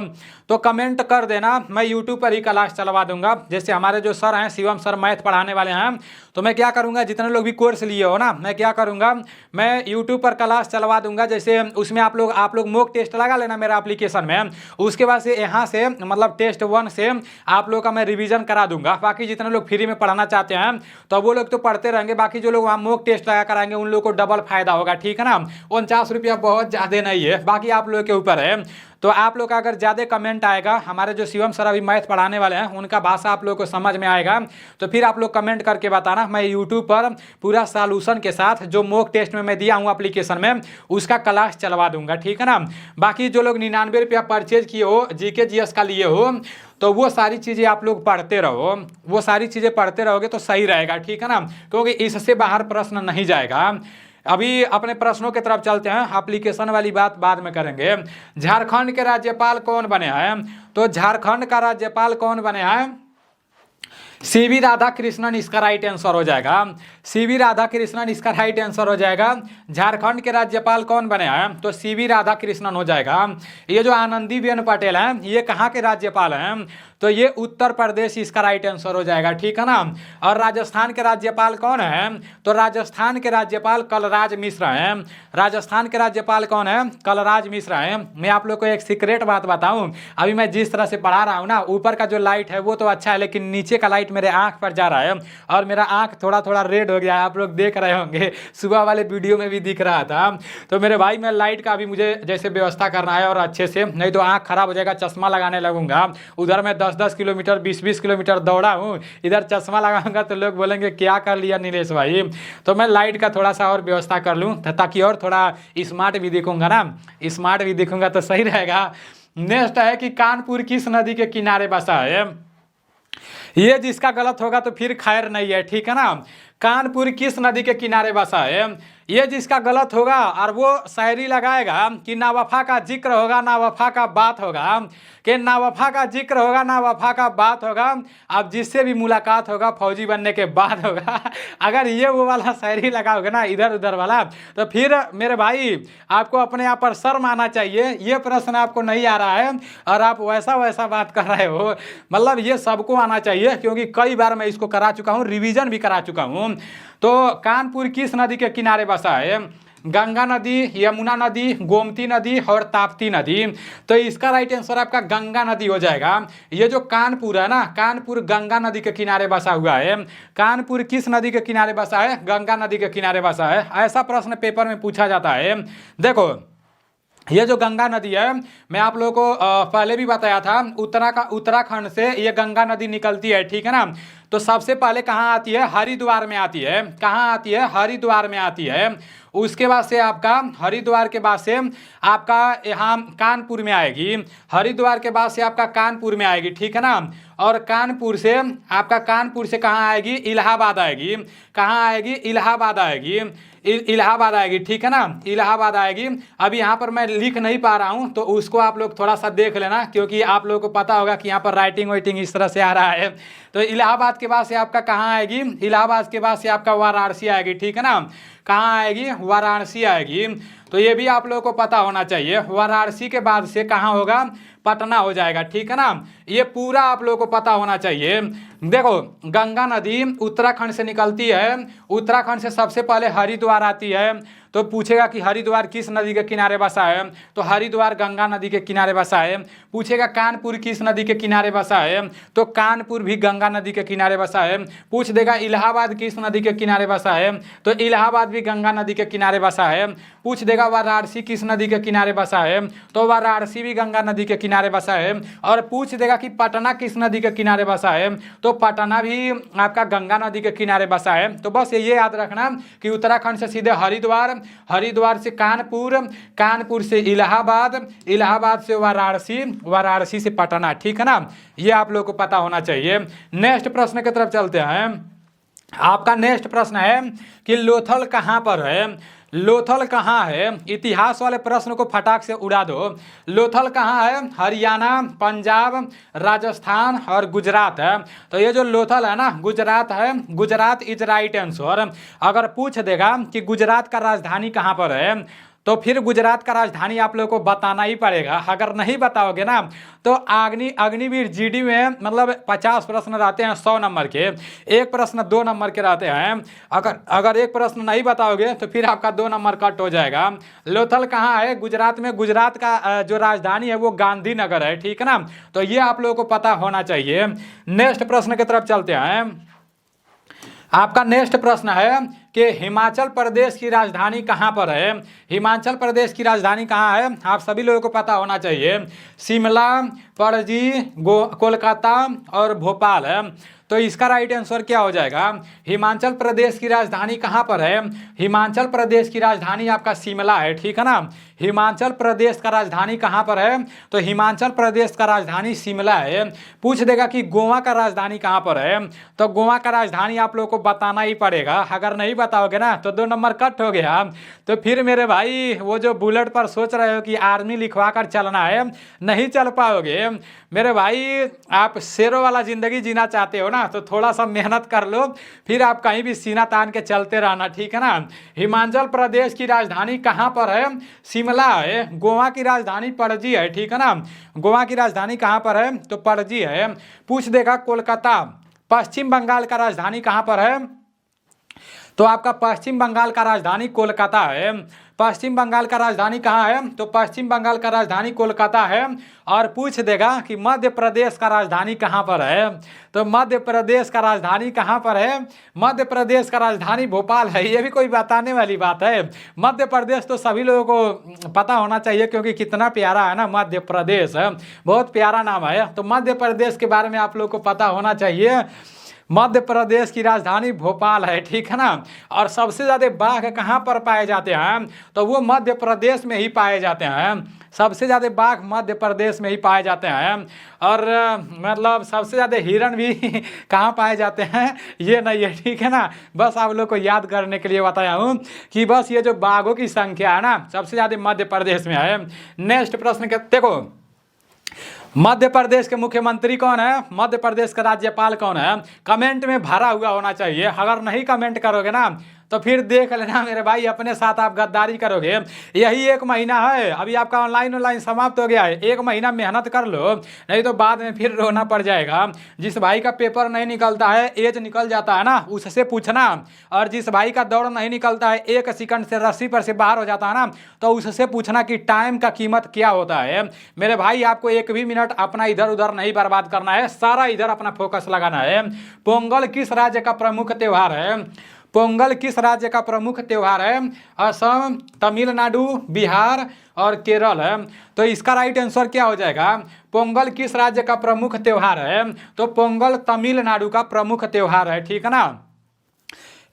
तो कमेंट कर देना, मैं यूट्यूब पर ही क्लास चलवा दूंगा। जैसे हमारे जो सर हैं शिवम सर मैथ पढ़ाने वाले हैं, तो मैं क्या करूंगा, जितने लोग भी कोर्स लिए हो ना, मैं क्या करूंगा, मैं यूट्यूब पर क्लास चलवा दूंगा। जैसे उसमें आप लोग मॉक टेस्ट लगा लेना मेरा एप्लीकेशन में, उसके बाद से यहाँ से मतलब टेस्ट 1 से आप लोग का मैं रिविजन करा दूंगा। बाकी जितने लोग फ्री में पढ़ना चाहते हैं तो वो लोग तो पढ़ते रहेंगे, बाकी जो लोग वहाँ मॉक टेस्ट लगा कराएंगे उन लोग को डबल फायदा होगा, ठीक है ना। 49 रुपया बहुत ज़्यादा नहीं है, बाकी आप लोग के ऊपर है। तो आप लोग का अगर ज़्यादा कमेंट आएगा, हमारे जो शिवम सर अभी मैथ पढ़ाने वाले हैं उनका भाषा आप लोग को समझ में आएगा, तो फिर आप लोग कमेंट करके बताना, मैं यूट्यूब पर पूरा सॉल्यूशन के साथ जो मॉक टेस्ट में मैं दिया हूँ एप्लीकेशन में उसका क्लास चलवा दूंगा, ठीक है ना। बाकी जो लोग 99 रुपया परचेज किए हो, जीके जीएस का लिए हो, तो वो सारी चीज़ें आप लोग पढ़ते रहो, वो सारी चीज़ें पढ़ते रहोगे तो सही रहेगा, ठीक है ना, क्योंकि इससे बाहर प्रश्न नहीं जाएगा। अभी अपने प्रश्नों की तरफ चलते हैं, एप्लीकेशन वाली बात बाद में करेंगे। झारखंड के राज्यपाल कौन बने हैं? तो झारखंड का राज्यपाल कौन बने हैं? सीवी राधाकृष्णन इसका राइट आंसर हो जाएगा। सीवी राधाकृष्णन इसका राइट आंसर हो जाएगा। झारखंड के राज्यपाल कौन बने हैं? तो सीवी राधाकृष्णन हो जाएगा। ये जो आनंदीबेन पटेल हैं, ये कहाँ के राज्यपाल हैं? तो ये उत्तर प्रदेश इसका राइट आंसर हो जाएगा, ठीक है ना। और राजस्थान के राज्यपाल कौन है? तो राजस्थान के राज्यपाल कलराज मिश्र हैं। राजस्थान के राज्यपाल कौन है? कलराज मिश्र हैं। मैं आप लोग को एक सीक्रेट बात बताऊं, अभी मैं जिस तरह से पढ़ा रहा हूं ना, ऊपर का जो लाइट है वो तो अच्छा है, लेकिन नीचे का लाइट मेरे आंख पर जा रहा है और मेरा आंख थोड़ा थोड़ा रेड हो गया है। आप लोग देख रहे होंगे, सुबह वाले वीडियो में भी दिख रहा था। तो मेरे भाई, मैं लाइट का अभी मुझे जैसे व्यवस्था करना है और अच्छे से, नहीं तो आंख खराब हो जाएगा, चश्मा लगाने लगूंगा। उधर मैं 10-10 किलोमीटर 20-20 किलोमीटर दौड़ा हूँ, इधर चश्मा लगाऊंगा तो लोग बोलेंगे क्या कर लिया नीलेश भाई। तो मैं लाइट का थोड़ा सा और व्यवस्था कर लूँ ताकि और थोड़ा स्मार्ट भी दिखूंगा ना, स्मार्ट भी दिखूंगा तो सही रहेगा। नेक्स्ट है कि कानपुर किस नदी के किनारे बसा है? ये जिसका गलत होगा तो फिर खैर नहीं है, ठीक है ना। कानपुर किस नदी के किनारे बसा है? ये जिसका गलत होगा और वो शायरी लगाएगा कि ना वफा का जिक्र होगा ना वफा का बात होगा, कि ना वफा का जिक्र होगा ना वफा का बात होगा, अब जिससे भी मुलाकात होगा फौजी बनने के बाद होगा। अगर ये वो वाला शायरी लगाओगे ना, इधर उधर वाला, तो फिर मेरे भाई आपको अपने आप पर शर्म आना चाहिए। ये प्रश्न आपको नहीं आ रहा है और आप वैसा वैसा बात कर रहे हो, मतलब ये सबको आना चाहिए, क्योंकि कई बार मैं इसको करा चुका हूँ, रिवीजन भी करा चुका हूँ। तो कानपुर किस नदी के किनारे बसा है? गंगा नदी, यमुना नदी, गोमती नदी और ताप्ती नदी। तो इसका राइट आंसर आपका गंगा नदी हो जाएगा। ये जो कानपुर है ना, कानपुर गंगा नदी के किनारे बसा हुआ है। कानपुर किस नदी के किनारे बसा है? गंगा नदी के किनारे बसा है। ऐसा प्रश्न पेपर में पूछा जाता है। देखो, ये जो गंगा नदी है, मैं आप लोगों को पहले भी बताया था, उत्तराखंड से ये गंगा नदी निकलती है, ठीक है ना। तो सबसे पहले कहाँ आती है? हरिद्वार में आती है। कहाँ आती है? हरिद्वार में आती है। उसके बाद से आपका हरिद्वार के बाद से आपका यहाँ कानपुर में आएगी। हरिद्वार के बाद से आपका कानपुर में आएगी, ठीक है ना। और कानपुर से आपका कानपुर से कहाँ आएगी? इलाहाबाद आएगी। कहाँ आएगी? इलाहाबाद आएगी। इलाहाबाद आएगी, ठीक है ना, इलाहाबाद आएगी। अभी यहाँ पर मैं लिख नहीं पा रहा हूँ तो उसको आप लोग थोड़ा सा देख लेना, क्योंकि आप लोगों को पता होगा कि यहाँ पर राइटिंग वाइटिंग इस तरह से आ रहा है। तो इलाहाबाद के बाद से आपका कहाँ आएगी? इलाहाबाद के बाद से आपका वाराणसी आएगी, ठीक है ना। कहाँ आएगी? वाराणसी आएगी। तो ये भी आप लोगों को पता होना चाहिए। वाराणसी के बाद से कहाँ होगा? पटना हो जाएगा, ठीक है ना। ये पूरा आप लोगों को पता होना चाहिए। देखो, गंगा नदी उत्तराखंड से निकलती है। उत्तराखंड से सबसे पहले हरिद्वार आती है। तो पूछेगा कि हरिद्वार किस नदी के किनारे बसा है? तो हरिद्वार गंगा नदी के किनारे बसा है। पूछेगा कानपुर किस नदी के किनारे बसा है? तो कानपुर भी गंगा नदी के किनारे बसा है। पूछ देगा इलाहाबाद किस नदी के किनारे बसा है? तो इलाहाबाद भी गंगा नदी के किनारे बसा है। पूछ देगा वाराणसी किस नदी के किनारे बसा है? तो वाराणसी भी गंगा नदी के किनारे बसा है। और पूछ देगा कि पटना किस नदी के किनारे बसा है? तो पटना भी आपका गंगा नदी के किनारे बसा है। तो बस ये याद रखना कि उत्तराखंड से सीधे हरिद्वार, हरिद्वार से कानपुर, कानपुर से इलाहाबाद, इलाहाबाद से वाराणसी, वाराणसी से पटना, ठीक है ना। ये आप लोग को पता होना चाहिए। नेक्स्ट प्रश्न की तरफ चलते हैं। आपका नेक्स्ट प्रश्न है कि लोथल कहाँ पर है? लोथल कहाँ है? इतिहास वाले प्रश्न को फटाक से उड़ा दो। लोथल कहाँ है? हरियाणा, पंजाब, राजस्थान और गुजरात है। तो ये जो लोथल है ना, गुजरात है। Gujarat is right answer. अगर पूछ देगा कि गुजरात का राजधानी कहाँ पर है, तो फिर गुजरात का राजधानी आप लोगों को बताना ही पड़ेगा। अगर नहीं बताओगे ना तो अग्निवीर जीडी में मतलब 50 प्रश्न रहते हैं 100 नंबर के, एक प्रश्न 2 नंबर के रहते हैं। अगर एक प्रश्न नहीं बताओगे तो फिर आपका 2 नंबर कट हो जाएगा। लोथल कहाँ है? गुजरात में। गुजरात का जो राजधानी है वो गांधीनगर है, ठीक है ना। तो ये आप लोगों को पता होना चाहिए। नेक्स्ट प्रश्न की तरफ चलते हैं। आपका नेक्स्ट प्रश्न है कि हिमाचल प्रदेश की राजधानी कहाँ पर है? हिमाचल प्रदेश की राजधानी कहाँ है? आप सभी लोगों को पता होना चाहिए। शिमला, पणजी, कोलकाता और भोपाल है। तो इसका राइट आंसर क्या हो जाएगा? हिमाचल प्रदेश की राजधानी कहाँ पर है? हिमाचल प्रदेश की राजधानी आपका शिमला है, ठीक है ना। हिमाचल प्रदेश का राजधानी कहाँ पर है? तो हिमाचल प्रदेश का राजधानी शिमला है। पूछ देगा कि गोवा का राजधानी कहाँ पर है? तो गोवा का राजधानी आप लोगों को बताना ही पड़ेगा। अगर नहीं बताओगे ना तो 2 नंबर कट हो गया। तो फिर मेरे भाई वो जो बुलेट पर सोच रहे हो कि आर्मी लिखवा कर चलना है, नहीं चल पाओगे मेरे भाई। आप शेरों वाला जिंदगी जीना चाहते हो ना तो थोड़ा सा मेहनत कर लो, फिर आप कहीं भी सीना तान के चलते रहना, ठीक है ना। हिमाचल प्रदेश की राजधानी कहाँ पर है? शिमला है। गोवा की राजधानी पणजी है, ठीक है ना। गोवा की राजधानी कहाँ पर है? तो पणजी है। पूछ देगा कोलकाता, पश्चिम बंगाल का राजधानी कहाँ पर है? तो आपका पश्चिम बंगाल का राजधानी कोलकाता है। पश्चिम बंगाल का राजधानी कहाँ है? तो पश्चिम बंगाल का राजधानी कोलकाता है। और पूछ देगा कि मध्य प्रदेश का राजधानी कहाँ पर है? तो मध्य प्रदेश का राजधानी कहाँ पर है? मध्य प्रदेश का राजधानी भोपाल है। ये भी कोई बताने वाली बात है? मध्य प्रदेश तो सभी लोगों को पता होना चाहिए, क्योंकि कितना प्यारा है ना मध्य प्रदेश, बहुत प्यारा नाम है। तो मध्य प्रदेश के बारे में आप लोग को पता होना चाहिए। मध्य प्रदेश की राजधानी भोपाल है, ठीक है ना। और सबसे ज़्यादा बाघ कहाँ पर पाए जाते हैं? तो वो मध्य प्रदेश में ही पाए जाते हैं। सबसे ज़्यादा बाघ मध्य प्रदेश में ही पाए जाते हैं। और मतलब सबसे ज़्यादा हिरण भी कहाँ पाए जाते हैं ये नहीं है, ठीक है ना। बस आप लोग को याद करने के लिए बताया हूँ कि बस ये जो बाघों की संख्या है ना सबसे ज़्यादा मध्य प्रदेश में है। नेक्स्ट प्रश्न के देखो, मध्य प्रदेश के मुख्यमंत्री कौन है? मध्य प्रदेश का राज्यपाल कौन है? कमेंट में भरा हुआ होना चाहिए। अगर नहीं कमेंट करोगे ना तो फिर देख लेना मेरे भाई, अपने साथ आप गद्दारी करोगे। यही 1 महीना है, अभी आपका ऑनलाइन समाप्त हो गया है। 1 महीना मेहनत कर लो, नहीं तो बाद में फिर रोना पड़ जाएगा। जिस भाई का पेपर नहीं निकलता है, एज निकल जाता है ना, उससे पूछना। और जिस भाई का दौड़ नहीं निकलता है, 1 सेकंड से रस्सी पर से बाहर हो जाता है ना, तो उससे पूछना कि टाइम का कीमत क्या होता है। मेरे भाई आपको 1 भी मिनट अपना इधर उधर नहीं बर्बाद करना है, सारा इधर अपना फोकस लगाना है। पोंगल किस राज्य का प्रमुख त्यौहार है? पोंगल किस राज्य का प्रमुख त्यौहार है? असम, तमिलनाडु, बिहार और केरल है। तो इसका राइट आंसर क्या हो जाएगा? पोंगल किस राज्य का प्रमुख त्यौहार है? तो पोंगल तमिलनाडु का प्रमुख त्यौहार है, ठीक है ना।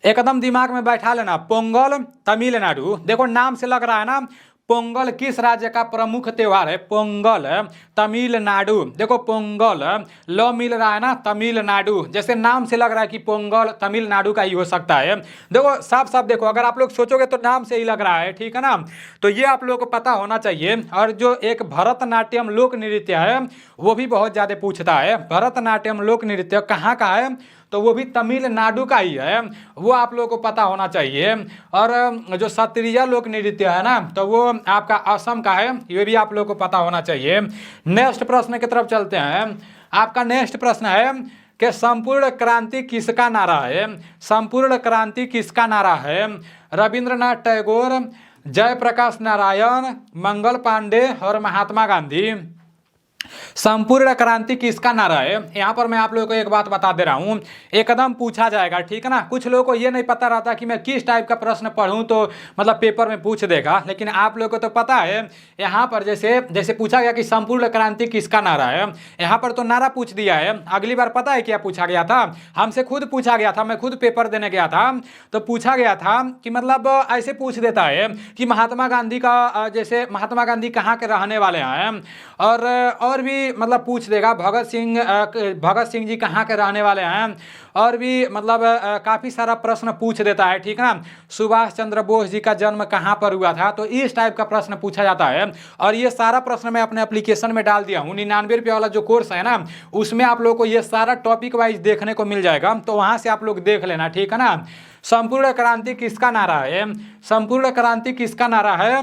एकदम दिमाग में बैठा लेना, पोंगल तमिलनाडु। देखो नाम से लग रहा है ना, पोंगल किस राज्य का प्रमुख त्यौहार है? पोंगल तमिलनाडु। देखो पोंगल ल मिल रहा है ना, तमिलनाडु, जैसे नाम से लग रहा है कि पोंगल तमिलनाडु का ही हो सकता है। देखो साफ साफ देखो, अगर आप लोग सोचोगे तो नाम से ही लग रहा है, ठीक है ना। तो ये आप लोगों को पता होना चाहिए। और जो एक भरतनाट्यम लोक नृत्य है वो भी बहुत ज़्यादा पूछता है। भरतनाट्यम लोक नृत्य कहाँ का है? तो वो भी तमिलनाडु का ही है, वो आप लोगों को पता होना चाहिए। और जो क्षत्रिय लोक नृत्य है ना, तो वो आपका असम का है, ये भी आप लोगों को पता होना चाहिए। नेक्स्ट प्रश्न की तरफ चलते हैं। आपका नेक्स्ट प्रश्न है कि संपूर्ण क्रांति किसका नारा है? संपूर्ण क्रांति किसका नारा है? रविंद्रनाथ टैगोर, जयप्रकाश नारायण, मंगल पांडे और महात्मा गांधी। संपूर्ण क्रांति किसका नारा है? यहाँ पर मैं आप लोगों को एक बात बता दे रहा हूँ, एकदम पूछा जाएगा, ठीक है ना। कुछ लोगों को ये नहीं पता रहता कि मैं किस टाइप का प्रश्न पढ़ूं तो मतलब पेपर में पूछ देगा, लेकिन आप लोगों को तो पता है। यहाँ पर जैसे पूछा गया कि संपूर्ण क्रांति किसका नारा है, यहाँ पर तो नारा पूछ दिया है। अगली बार पता है क्या पूछा गया था? हमसे खुद पूछा गया था, मैं खुद पेपर देने गया था तो पूछा गया था कि मतलब ऐसे पूछ देता है कि महात्मा गांधी का, जैसे महात्मा गांधी कहाँ के रहने वाले हैं, और भी मतलब पूछ देगा भगत सिंह जी कहाँ के रहने वाले हैं, और भी मतलब काफ़ी सारा प्रश्न पूछ देता है, ठीक है ना। सुभाष चंद्र बोस जी का जन्म कहाँ पर हुआ था, तो इस टाइप का प्रश्न पूछा जाता है। और ये सारा प्रश्न मैं अपने एप्लीकेशन में डाल दिया हूँ, 99 रुपये वाला जो कोर्स है ना, उसमें आप लोगों को ये सारा टॉपिक वाइज देखने को मिल जाएगा, तो वहाँ से आप लोग देख लेना, ठीक है ना। संपूर्ण क्रांति किसका नारा है? संपूर्ण क्रांति किसका नारा है?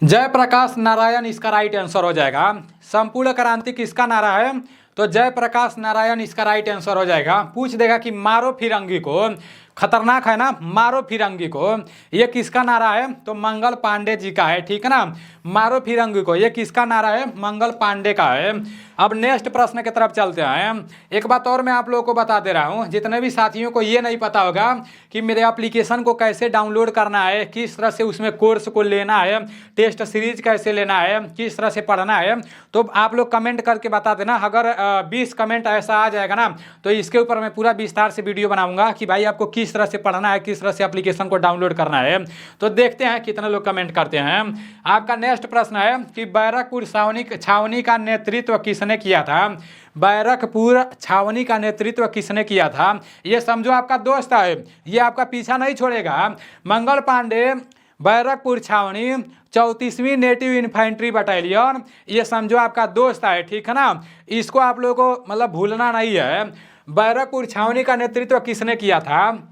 जयप्रकाश नारायण इसका राइट आंसर हो जाएगा। संपूर्ण क्रांति किसका नारा है? तो जयप्रकाश नारायण इसका राइट आंसर हो जाएगा। पूछ देगा कि मारो फिरंगी को, खतरनाक है ना, मारो फिरंगी को, ये किसका नारा है? तो मंगल पांडे जी का है, ठीक है ना। मारो फिरंगी को, ये किसका नारा है? मंगल पांडे का है। अब नेक्स्ट प्रश्न की तरफ चलते हैं। एक बात और मैं आप लोगों को बता दे रहा हूँ, जितने भी साथियों को ये नहीं पता होगा कि मेरे एप्लीकेशन को कैसे डाउनलोड करना है, किस तरह से उसमें कोर्स को लेना है, टेस्ट सीरीज कैसे लेना है, किस तरह से पढ़ना है, तो आप लोग कमेंट करके बता देना। अगर 20 कमेंट ऐसा आ जाएगा ना, तो इसके ऊपर मैं पूरा विस्तार से वीडियो बनाऊंगा कि भाई आपको किस तरह से पढ़ना है, किस तरह से एप्लीकेशन को डाउनलोड करना है। तो देखते हैं कितने लोग कमेंट करते हैं। आपका नेक्स्ट प्रश्न है कि बैरकपुर छावनी का नेतृत्व किसने किया था? बैरकपुर छावनी का नेतृत्व किसने किया था? ये समझो आपका दोस्त है, ये आपका पीछा नहीं छोड़ेगा। मंगल पांडे, बैरकपुर छावनी, 34वीं नेटिव इन्फेंट्री बटालियन, ये समझो आपका दोस्त है, ठीक है ना। इसको आप लोगों को मतलब भूलना नहीं है। बैरकपुर छावनी का नेतृत्व किसने किया था?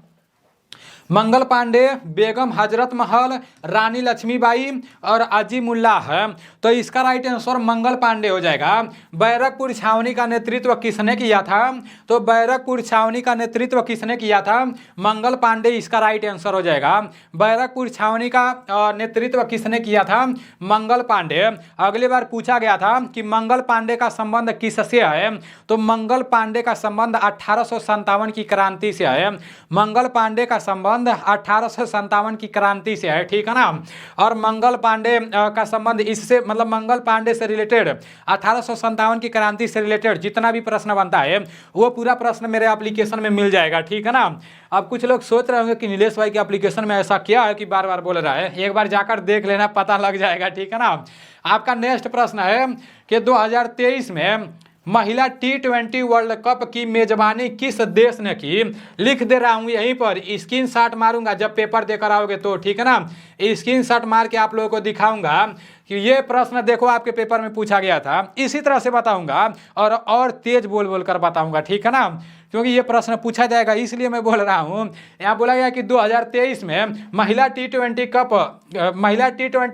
मंगल पांडे, बेगम हजरत महल, रानी लक्ष्मीबाई और अजीमुल्लाह है। तो इसका राइट आंसर मंगल पांडे हो जाएगा। बैरकपुर छावनी का नेतृत्व किसने किया था? तो बैरकपुर छावनी का नेतृत्व किसने किया था? मंगल पांडे इसका राइट आंसर हो जाएगा। बैरकपुर छावनी का नेतृत्व किसने किया था? मंगल पांडे। अगली बार पूछा गया था कि मंगल पांडे का संबंध किससे है? तो मंगल पांडे का संबंध 1857 की क्रांति से है। मंगल पांडे का संबंध 1857 की क्रांति से है, ठीक है ना। और मंगल पांडे का संबंध इससे मतलब मंगल पांडे से रिलेटेड 1857 की क्रांति से रिलेटेड जितना भी प्रश्न बनता है वो पूरा प्रश्न मेरे एप्लीकेशन में मिल जाएगा, ठीक है ना। अब कुछ लोग सोच रहे होंगे कि नीलेश भाई के एप्लीकेशन में ऐसा क्या है कि बार बार बोल रहा है, एक बार जाकर देख लेना, पता लग जाएगा, ठीक है ना। आपका नेक्स्ट प्रश्न है कि 2023 में महिला T20 वर्ल्ड कप की मेजबानी किस देश ने की? लिख दे रहा हूँ यहीं पर, स्क्रीनशॉट मारूंगा जब पेपर देकर आओगे तो, ठीक है ना। स्क्रीनशॉट मार के आप लोगों को दिखाऊंगा कि ये प्रश्न देखो आपके पेपर में पूछा गया था, इसी तरह से बताऊंगा और तेज बोल बोल कर बताऊंगा, ठीक है ना, क्योंकि ये प्रश्न पूछा जाएगा इसलिए मैं बोल रहा हूँ। यहाँ बोला गया कि 2023 में महिला T20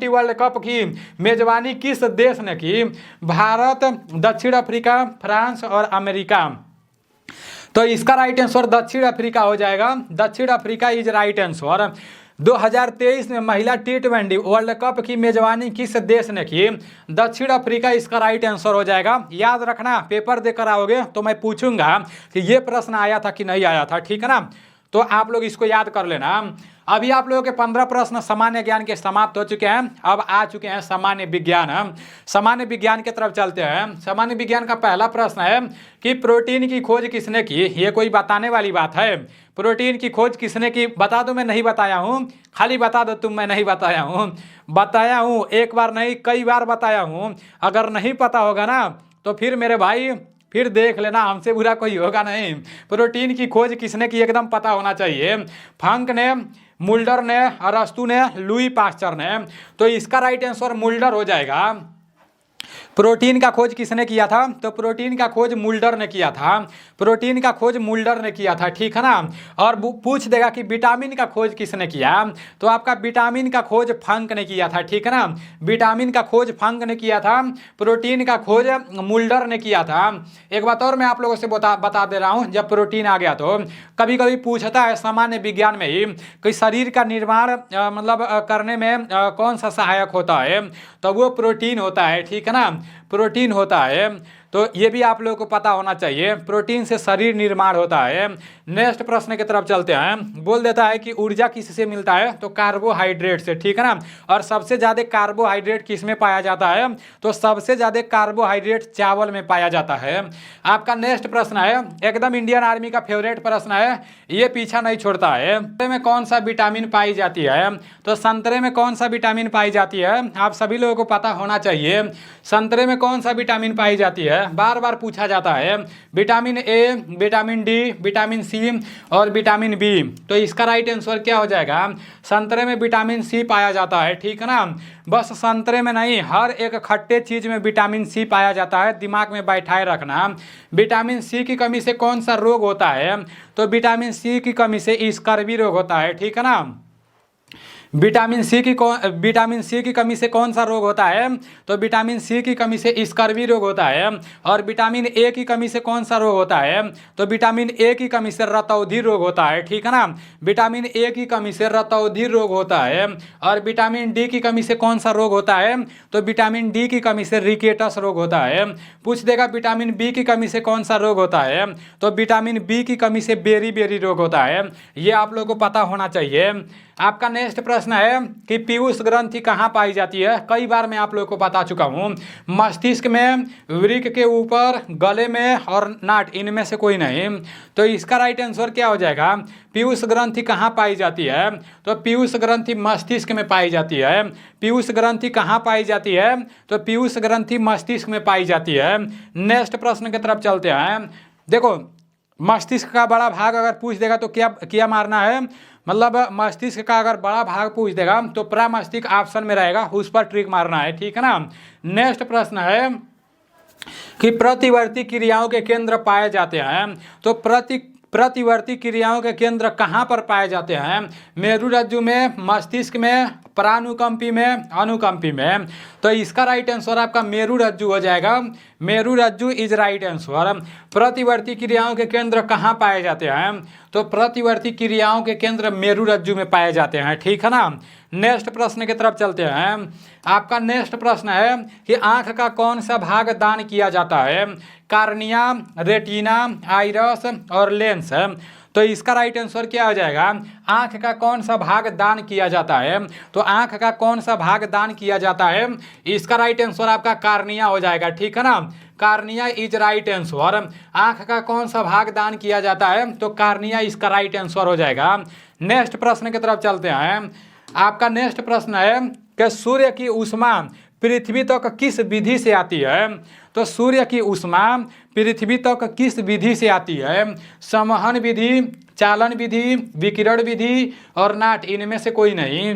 वर्ल्ड कप की मेजबानी किस देश ने की? भारत, दक्षिण अफ्रीका, फ्रांस और अमेरिका। तो इसका राइट आंसर दक्षिण अफ्रीका हो जाएगा। दक्षिण अफ्रीका इज राइट आंसर। 2023 में महिला T20 वर्ल्ड कप की मेजबानी किस देश ने की? दक्षिण अफ्रीका इसका राइट आंसर हो जाएगा। याद रखना, पेपर देकर आओगे तो मैं पूछूंगा कि ये प्रश्न आया था कि नहीं आया था, ठीक है ना। तो आप लोग इसको याद कर लेना। अभी आप लोगों के 15 प्रश्न सामान्य ज्ञान के समाप्त हो चुके हैं। अब आ चुके हैं सामान्य विज्ञान। सामान्य विज्ञान की तरफ चलते हैं। सामान्य विज्ञान का पहला प्रश्न है कि प्रोटीन की खोज किसने की। ये कोई बताने वाली बात है? प्रोटीन की खोज किसने की? बता दो मैं नहीं बताया हूँ, खाली बता दो तुम मैं नहीं बताया हूँ। बताया हूँ, एक बार नहीं कई बार बताया हूँ। अगर नहीं पता होगा ना तो फिर मेरे भाई फिर देख लेना, हमसे बुरा कोई होगा नहीं। प्रोटीन की खोज किसने की एकदम पता होना चाहिए। फंक ने, मुल्डर ने, अरस्तु ने, लुई पास्चर ने। तो इसका राइट आंसर मुल्डर हो जाएगा। प्रोटीन का खोज किसने किया था? तो प्रोटीन का खोज मुल्डर ने किया था। प्रोटीन का खोज मुल्डर ने किया था, ठीक है ना। और पूछ देगा कि विटामिन का खोज किसने किया, तो आपका विटामिन का खोज फंक ने किया था, ठीक है ना। विटामिन का खोज फंक ने किया था, प्रोटीन का खोज मुल्डर ने किया था। एक बात और मैं आप लोगों से बता दे रहा हूँ, जब प्रोटीन आ गया तो कभी कभी पूछता है सामान्य विज्ञान में ही कि शरीर का निर्माण मतलब करने में कौन सा सहायक होता है, तो वो प्रोटीन होता है, ठीक है ना। प्रोटीन होता है। तो ये भी आप लोगों को पता होना चाहिए, प्रोटीन से शरीर निर्माण होता है। नेक्स्ट प्रश्न की तरफ चलते हैं। बोल देता है कि ऊर्जा किससे मिलता है, तो कार्बोहाइड्रेट से, ठीक है ना। और सबसे ज़्यादा कार्बोहाइड्रेट किस में पाया जाता है, तो सबसे ज़्यादा कार्बोहाइड्रेट चावल में पाया जाता है। आपका नेक्स्ट प्रश्न है, एकदम इंडियन आर्मी का फेवरेट प्रश्न है, ये पीछा नहीं छोड़ता है। संतरे में कौन सा विटामिन पाई जाती है, तो संतरे में कौन सा विटामिन पाई जाती है, आप सभी लोगों को पता होना चाहिए। संतरे में कौन सा विटामिन पाई जाती है, बार बार पूछा जाता है। Vitamin A, vitamin D, vitamin C और विटामिन बी। तो इसका राइट आंसर क्या हो जाएगा, संतरे में विटामिन सी पाया जाता है, ठीक है ना। बस संतरे में नहीं, हर एक खट्टे चीज में विटामिन सी पाया जाता है, दिमाग में बैठाए रखना। विटामिन सी की कमी से कौन सा रोग होता है, तो विटामिन सी की कमी से स्कर्वी रोग होता है, ठीक है ना। विटामिन सी की कमी से कौन सा रोग होता है, तो विटामिन सी की कमी से स्कर्वी रोग होता है। और विटामिन ए की कमी से कौन सा रोग होता है, तो विटामिन ए की कमी से रतौंधी रोग होता है, ठीक है ना। विटामिन ए की कमी से रतौंधी रोग होता है। और विटामिन डी की कमी से कौन सा रोग होता है, तो विटामिन डी की कमी से रिकेटस रोग होता है। पूछ देगा विटामिन बी की कमी से कौन सा रोग होता है, तो विटामिन बी की कमी से बेरी बेरी रोग होता है। ये आप लोगों को पता होना चाहिए। आपका नेक्स्ट प्रश्न है कि पीयूष ग्रंथि कहाँ पाई जाती है। कई बार मैं आप लोगों को बता चुका हूँ, मस्तिष्क में, वृक्क के ऊपर, गले में और नाट, इनमें से कोई नहीं। तो इसका राइट आंसर क्या हो जाएगा, पीयूष ग्रंथि कहाँ पाई जाती है, तो पीयूष ग्रंथि मस्तिष्क में पाई जाती है। पीयूष ग्रंथि कहाँ पाई जाती है, तो पीयूष ग्रंथि मस्तिष्क में पाई जाती है। नेक्स्ट प्रश्न की तरफ चलते हैं। देखो, मस्तिष्क का बड़ा भाग अगर पूछ देगा तो क्या क्या मारना है, मतलब मस्तिष्क का अगर बड़ा भाग पूछ देगा तो प्रमस्तिष्क ऑप्शन में रहेगा, उस पर ट्रिक मारना है, ठीक है ना। नेक्स्ट प्रश्न है कि प्रतिवर्ती क्रियाओं के केंद्र पाए जाते हैं, तो प्रतिवर्ती क्रियाओं के केंद्र कहाँ पर पाए जाते हैं, मेरुरज्जु में, मस्तिष्क में, प्रानुकंपी में, अनुकंपी में। तो इसका राइट आंसर आपका मेरुरज्जु हो जाएगा। मेरुरज्जु इज राइट आंसर। प्रतिवर्ती क्रियाओं के केंद्र कहाँ पाए जाते हैं, तो प्रतिवर्ती क्रियाओं के केंद्र मेरुरज्जु में पाए जाते हैं, ठीक है ना। नेक्स्ट प्रश्न की तरफ चलते हैं। आपका नेक्स्ट प्रश्न है कि आंख का कौन सा भाग दान किया जाता है, कार्निया, रेटिना, आइरस और लेंस। तो इसका राइट आंसर क्या हो जाएगा, आंख का कौन सा भाग दान किया जाता है, तो आंख का कौन सा भाग दान किया जाता है, इसका राइट आंसर आपका कार्निया हो जाएगा, ठीक है ना। Cornea is right answer. आंख का कौन सा भाग दान किया जाता है, तो कार्निया इसका राइट आंसर हो जाएगा। नेक्स्ट प्रश्न की तरफ चलते हैं। आपका नेक्स्ट प्रश्न है कि सूर्य की ऊष्मा पृथ्वी तक किस विधि से आती है, तो सूर्य की ऊष्मा पृथ्वी तक किस विधि से आती है, संवहन विधि, चालन विधि, विकिरण विधि और नाट, इनमें से कोई नहीं।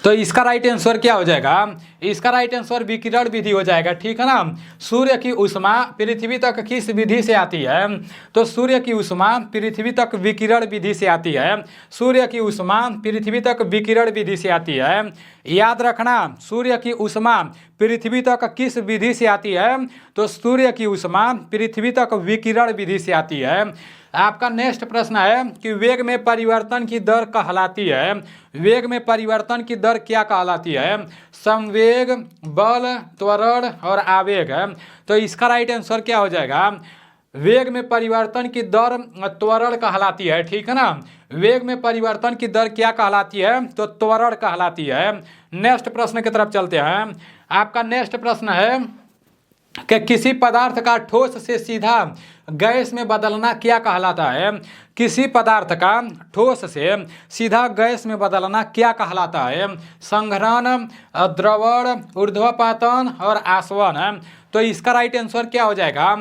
तो इसका राइट आंसर क्या हो जाएगा, इसका राइट आंसर विकिरण विधि हो जाएगा, ठीक है ना। सूर्य की ऊष्मा पृथ्वी तक किस विधि से आती है, तो सूर्य की ऊष्मा पृथ्वी तक विकिरण विधि से आती है। सूर्य की ऊष्मा पृथ्वी तक विकिरण विधि से आती है। याद रखना, सूर्य की ऊष्मा पृथ्वी तक किस विधि से आती है, तो सूर्य की ऊष्मा पृथ्वी तक विकिरण विधि से आती है। आपका नेक्स्ट प्रश्न है कि वेग में परिवर्तन की दर कहलाती है, वेग में परिवर्तन की दर क्या कहलाती है, संवेग, बल, त्वरण और आवेग। तो इसका राइट आंसर क्या हो जाएगा, वेग में परिवर्तन की दर त्वरण कहलाती है, ठीक है ना। वेग में परिवर्तन की दर क्या कहलाती है, तो त्वरण कहलाती है। नेक्स्ट प्रश्न की तरफ चलते हैं। आपका नेक्स्ट प्रश्न है कि किसी पदार्थ का ठोस से सीधा गैस में बदलना क्या कहलाता है। किसी पदार्थ का ठोस से सीधा गैस में बदलना क्या कहलाता है। संघनन, द्रवण, ऊर्ध्वपातन और आसवन। तो इसका राइट आंसर क्या हो जाएगा,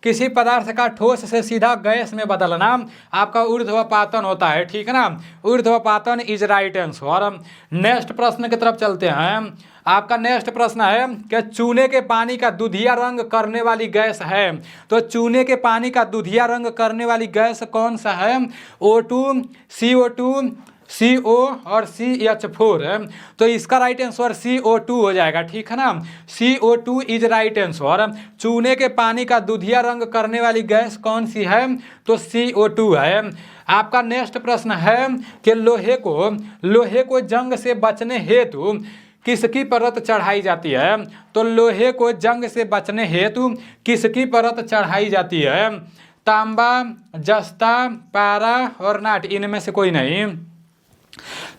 किसी पदार्थ का ठोस से सीधा गैस में बदलना आपका ऊर्ध्वपातन होता है, ठीक है ना। ऊर्ध्वपातन इज राइट आंसर। नेक्स्ट प्रश्न की तरफ चलते हैं। आपका नेक्स्ट प्रश्न है कि चूने के पानी का दुधिया रंग करने वाली गैस है। तो चूने के पानी का दुधिया रंग करने वाली गैस कौन सा है, O2, CO2, CO और CH4। तो इसका राइट आंसर CO2 हो जाएगा, ठीक है ना। CO2 is right answer. चूने के पानी का दुधिया रंग करने वाली गैस कौन सी है, तो CO2 है। आपका नेक्स्ट प्रश्न है कि लोहे को जंग से बचने हेतु किसकी परत चढ़ाई जाती है। तो लोहे को जंग से बचने हेतु किसकी परत चढ़ाई जाती है। तांबा, जस्ता, पारा और नाट, इनमें से कोई नहीं।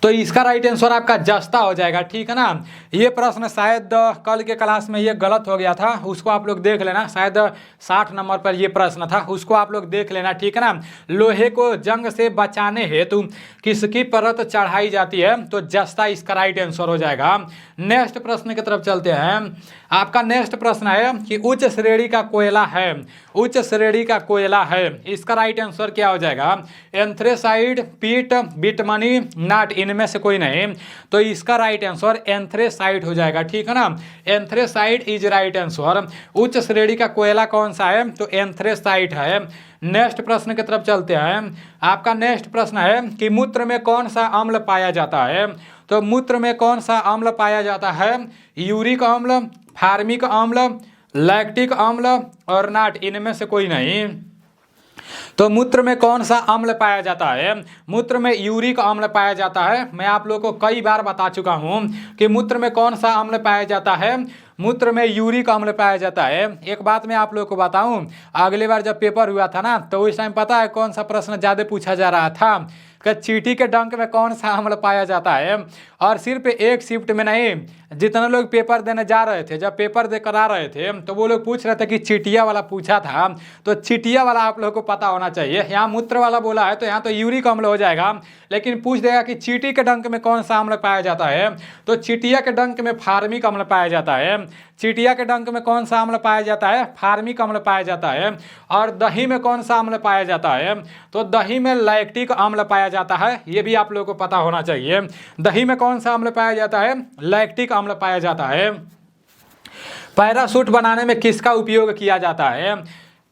तो इसका राइट आंसर आपका जस्ता हो जाएगा, ठीक है ना। ये प्रश्न शायद कल के क्लास में ये गलत हो गया था, उसको आप लोग देख लेना। शायद 60 नंबर पर ये प्रश्न था, उसको आप लोग देख लेना, ठीक है ना। लोहे को जंग से बचाने हेतु किसकी परत चढ़ाई जाती है, तो जस्ता इसका राइट आंसर हो जाएगा। नेक्स्ट प्रश्न की तरफ चलते हैं। आपका नेक्स्ट प्रश्न है कि उच्च श्रेणी का कोयला है। उच्च श्रेणी का कोयला है, इसका राइट आंसर क्या हो जाएगा। एंथ्रेसाइड, पीट, बिटमनी, नाट, इनमें से कोई नहीं। तो इसका राइट आंसर एंथ्रेसाइड हो जाएगा, ठीक है ना। एंथ्रेसाइड इज राइट आंसर। उच्च श्रेणी का कोयला कौन सा है, तो एंथ्रेसाइड है। नेक्स्ट प्रश्न की तरफ चलते हैं। आपका नेक्स्ट प्रश्न है कि मूत्र में कौन सा अम्ल पाया जाता है। तो मूत्र में कौन सा अम्ल पाया जाता है। यूरिक अम्ल, फार्मिक अम्ल, लैक्टिक अम्ल और नाट, इनमें से कोई नहीं। तो मूत्र में कौन सा अम्ल पाया जाता है। मूत्र में यूरिक अम्ल पाया जाता है। मैं आप लोगों को कई बार बता चुका हूं कि मूत्र में कौन सा अम्ल पाया जाता है। मूत्र में यूरिक अम्ल पाया जाता है। एक बात मैं आप लोगों को बताऊं, अगली बार जब पेपर हुआ था ना, तो उस टाइम पता है कौन सा प्रश्न ज़्यादा पूछा जा रहा था कि चींटी के डंक में कौन सा अम्ल पाया जाता है। और सिर्फ एक शिफ्ट में नहीं, जितने लोग पेपर देने जा रहे थे, जब पेपर दे कर आ रहे थे, तो वो लोग पूछ रहे थे कि चीटिया वाला पूछा था। तो चीटिया वाला आप लोगों को पता होना चाहिए। यहाँ मूत्र वाला बोला है तो यहाँ तो यूरिक अम्ल हो जाएगा, लेकिन पूछ देगा कि चींटी के डंक में कौन सा अम्ल पाया जाता है। तो चीटिया के डंक में फार्मिक अम्ल पाया जाता है। चीटिया के डंक में कौन सा अम्ल पाया जाता है, फार्मिक अम्ल पाया जाता है। और दही में कौन सा अम्ल पाया जाता है, तो दही में लैक्टिक अम्ल पाया जाता है। ये भी आप लोगों को पता होना चाहिए। दही में कौन सा अम्ल पाया जाता है, लैक्टिक अम्ल पाया जाता है। पैराशूट बनाने में किसका उपयोग किया जाता है।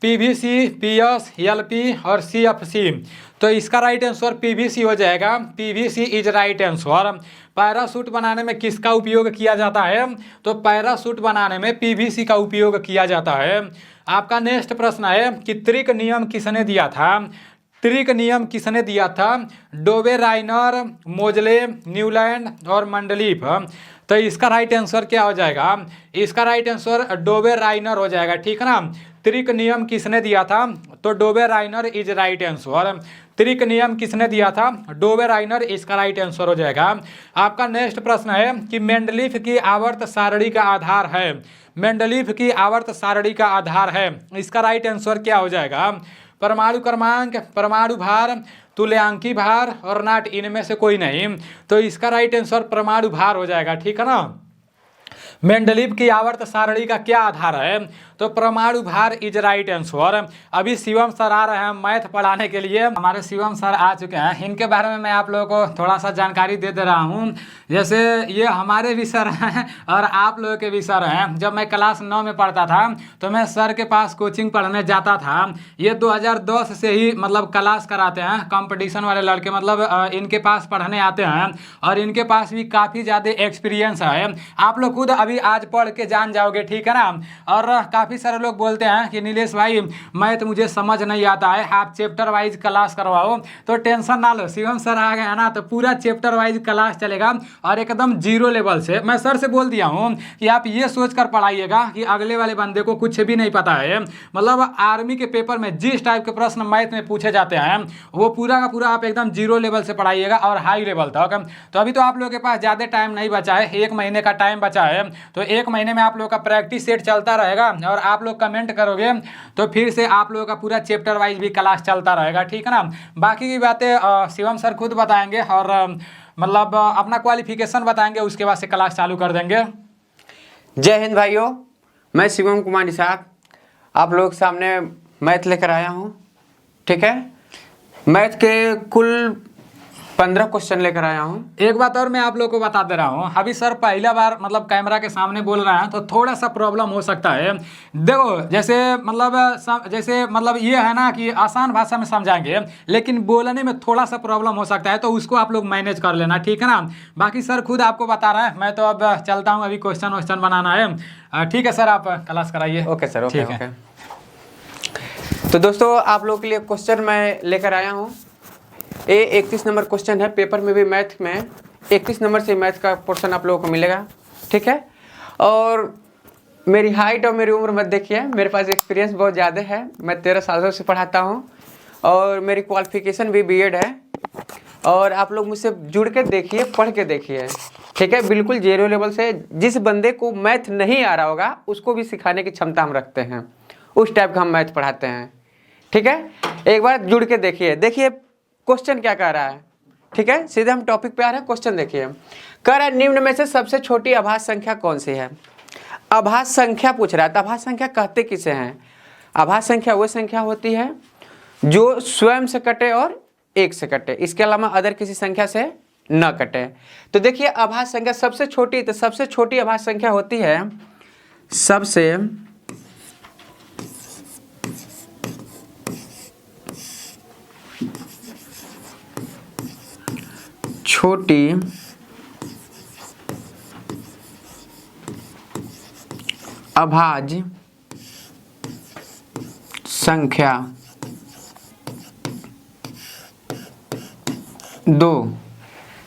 PVC, PS, LP और CFC। तो इसका राइट आंसर PVC हो जाएगा। PVC is right answer. Parachute बनाने में किसका उपयोग किया जाता है, तो पैराशूट बनाने में PVC का उपयोग किया जाता है। आपका नेक्स्ट प्रश्न है कि त्रिक नियम किसने दिया था। त्रिक नियम किसने दिया था। डोबे, राइनर, मोजले, न्यूलैंड और मंडलीफ। तो इसका राइट आंसर क्या हो जाएगा, इसका राइट आंसर डोबे, राइनर हो जाएगा, ठीक है ना। त्रिक नियम किसने दिया था, तो डोबे, राइनर इज राइट आंसर। त्रिक नियम किसने दिया था, डोबे, राइनर, इसका राइट आंसर हो जाएगा। आपका नेक्स्ट प्रश्न है कि मेंडलीफ की आवर्त सारणी का आधार है। मेंडलीफ की आवर्त सारणी का आधार है, इसका राइट आंसर क्या हो जाएगा। परमाणु क्रमांक, परमाणु भार, तुल्यांकी भार और नाट, इनमें से कोई नहीं। तो इसका राइट आंसर परमाणु भार हो जाएगा, ठीक है ना। मेंडलीफ की आवर्त सारणी का क्या आधार है, तो परमाणु भार इज राइट आंसर। अभी शिवम सर आ रहे हैं मैथ पढ़ाने के लिए। हमारे शिवम सर आ चुके हैं, इनके बारे में मैं आप लोगों को थोड़ा सा जानकारी दे रहा हूं। जैसे ये हमारे भी सर हैं और आप लोगों के भी सर हैं। जब मैं क्लास 9 में पढ़ता था तो मैं सर के पास कोचिंग पढ़ने जाता था। ये 2010 से ही मतलब क्लास कराते हैं, कंपटीशन वाले लड़के मतलब इनके पास पढ़ने आते हैं और इनके पास भी काफ़ी ज़्यादा एक्सपीरियंस है। आप लोग खुद अभी आज पढ़ के जान जाओगे, ठीक है ना। और काफ़ी सारे लोग बोलते हैं कि नीलेश भाई मैथ मुझे समझ नहीं आता है, आप चैप्टर वाइज क्लास करवाओ। तो टेंशन ना लो, शिवम सर आ गए ना तो पूरा चैप्टर वाइज क्लास चलेगा और एकदम जीरो लेवल से। मैं सर से बोल दिया हूँ कि आप ये सोच कर पढ़ाइएगा कि अगले वाले बंदे को कुछ भी नहीं पता है। मतलब आर्मी के पेपर में जिस टाइप के प्रश्न मैथ में पूछे जाते हैं वो पूरा का पूरा आप एकदम जीरो लेवल से पढ़ाइएगा और हाई लेवल तक। तो अभी तो आप लोगों के पास ज़्यादा टाइम नहीं बचा है, 1 महीने का टाइम बचा है। तो 1 महीने में आप लोगों का प्रैक्टिस सेट चलता रहेगा और आप लोग कमेंट करोगे तो फिर से आप लोगों का पूरा चैप्टर वाइज भी क्लास चलता रहेगा, ठीक है ना। बाकी की बातें शिवम सर खुद बताएंगे और मतलब अपना क्वालिफिकेशन बताएंगे, उसके बाद से क्लास चालू कर देंगे। जय हिंद भाइयों, मैं शिवम कुमार निषाद आप लोग के सामने मैथ लेकर आया हूँ। ठीक है, मैथ के कुल 15 क्वेश्चन लेकर आया हूँ। एक बात और मैं आप लोगों को बता दे रहा हूँ, अभी सर पहला बार मतलब कैमरा के सामने बोल रहे हैं तो थोड़ा सा प्रॉब्लम हो सकता है। देखो जैसे मतलब ये है ना कि आसान भाषा में समझाएंगे लेकिन बोलने में थोड़ा सा प्रॉब्लम हो सकता है, तो उसको आप लोग मैनेज कर लेना, ठीक है ना। बाकी सर खुद आपको बता रहा है, मैं तो अब चलता हूँ, अभी क्वेश्चन बनाना है। ठीक है सर, आप क्लास कराइए। Okay sir, okay. तो दोस्तों आप लोग के लिए क्वेश्चन मैं लेकर आया हूँ। 31 नंबर क्वेश्चन है, पेपर में भी मैथ में 31 नंबर से मैथ का पोर्शन आप लोगों को मिलेगा, ठीक है। और मेरी हाइट और मेरी उम्र मत देखिए, मेरे पास एक्सपीरियंस बहुत ज़्यादा है, मैं 13 सालों से पढ़ाता हूँ और मेरी क्वालिफिकेशन भी बीएड है। और आप लोग मुझसे जुड़ के देखिए, पढ़ के देखिए, ठीक है। बिल्कुल जीरो लेवल से, जिस बंदे को मैथ नहीं आ रहा होगा उसको भी सिखाने की क्षमता हम रखते हैं, उस टाइप का हम मैथ पढ़ाते हैं, ठीक है। एक बार जुड़ के देखिए क्वेश्चन क्या कह रहा है, ठीक है। सीधे हम टॉपिक पे आ रहे हैं, क्वेश्चन देखिए। कह रहा है निम्न में से सबसे छोटी अभाज्य संख्या कौन सी है। अभाज्य संख्या पूछ रहा है, तो अभाज्य संख्या कहते किसे हैं। अभाज्य संख्या वो संख्या होती है जो स्वयं से कटे और 1 से कटे, इसके अलावा अदर किसी संख्या से न कटे। तो देखिए अभाज्य संख्या सबसे छोटी, तो सबसे छोटी अभाज्य संख्या होती है सबसे छोटी अभाज्य संख्या 2।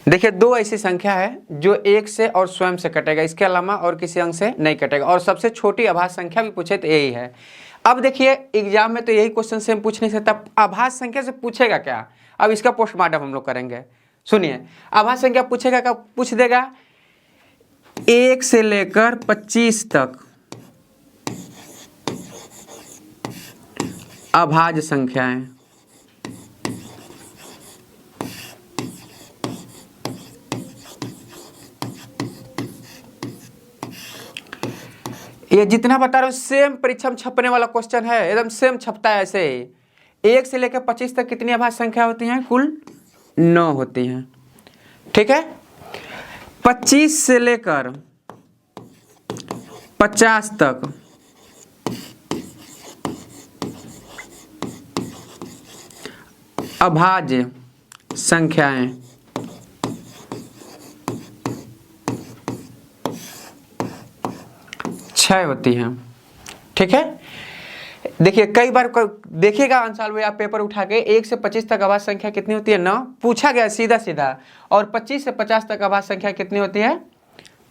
देखिए 2 ऐसी संख्या है जो 1 से और स्वयं से कटेगा, इसके अलावा और किसी अंक से नहीं कटेगा। और सबसे छोटी अभाज्य संख्या भी पूछे तो यही है। अब देखिए एग्जाम में तो यही क्वेश्चन से हम पूछ नहीं सकता, अभाज्य संख्या से पूछेगा क्या। अब इसका पोस्टमार्टम हम लोग करेंगे, सुनिए। अभाज्य संख्या पूछेगा क्या, पूछ देगा 1 से लेकर 25 तक अभाज्य संख्याएं। ये जितना बता रहा हूं सेम परीक्षा में छपने वाला क्वेश्चन है, एकदम सेम छपता है ऐसे ही। 1 से लेकर 25 तक कितनी अभाज्य संख्या होती हैं, कुल 9 होती हैं, ठीक है। 25 से लेकर 50 तक अभाज्य संख्याएं 6 होती हैं, ठीक है। देखिए कई बार देखिएगा आंसर में, आप पेपर उठा के 1 से 25 तक अभाज्य संख्या कितनी होती है, 9 पूछा गया सीधा। और 25 से 50 तक अभाज्य संख्या कितनी होती है,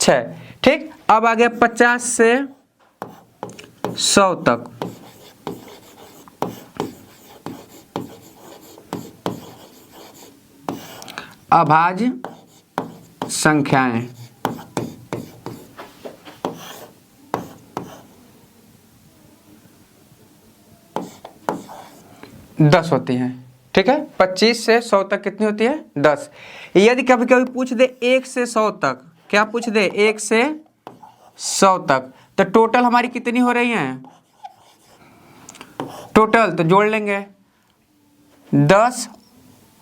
6, ठीक। अब आ गया 50 से 100 तक अभाज्य संख्याएं 10 होती हैं, ठीक है। 25 से 100 तक कितनी होती है, 10। यदि कभी कभी पूछ दे 1 से 100 तक, क्या पूछ दे 1 से 100 तक, तो टोटल हमारी कितनी हो रही हैं, टोटल तो जोड़ लेंगे 10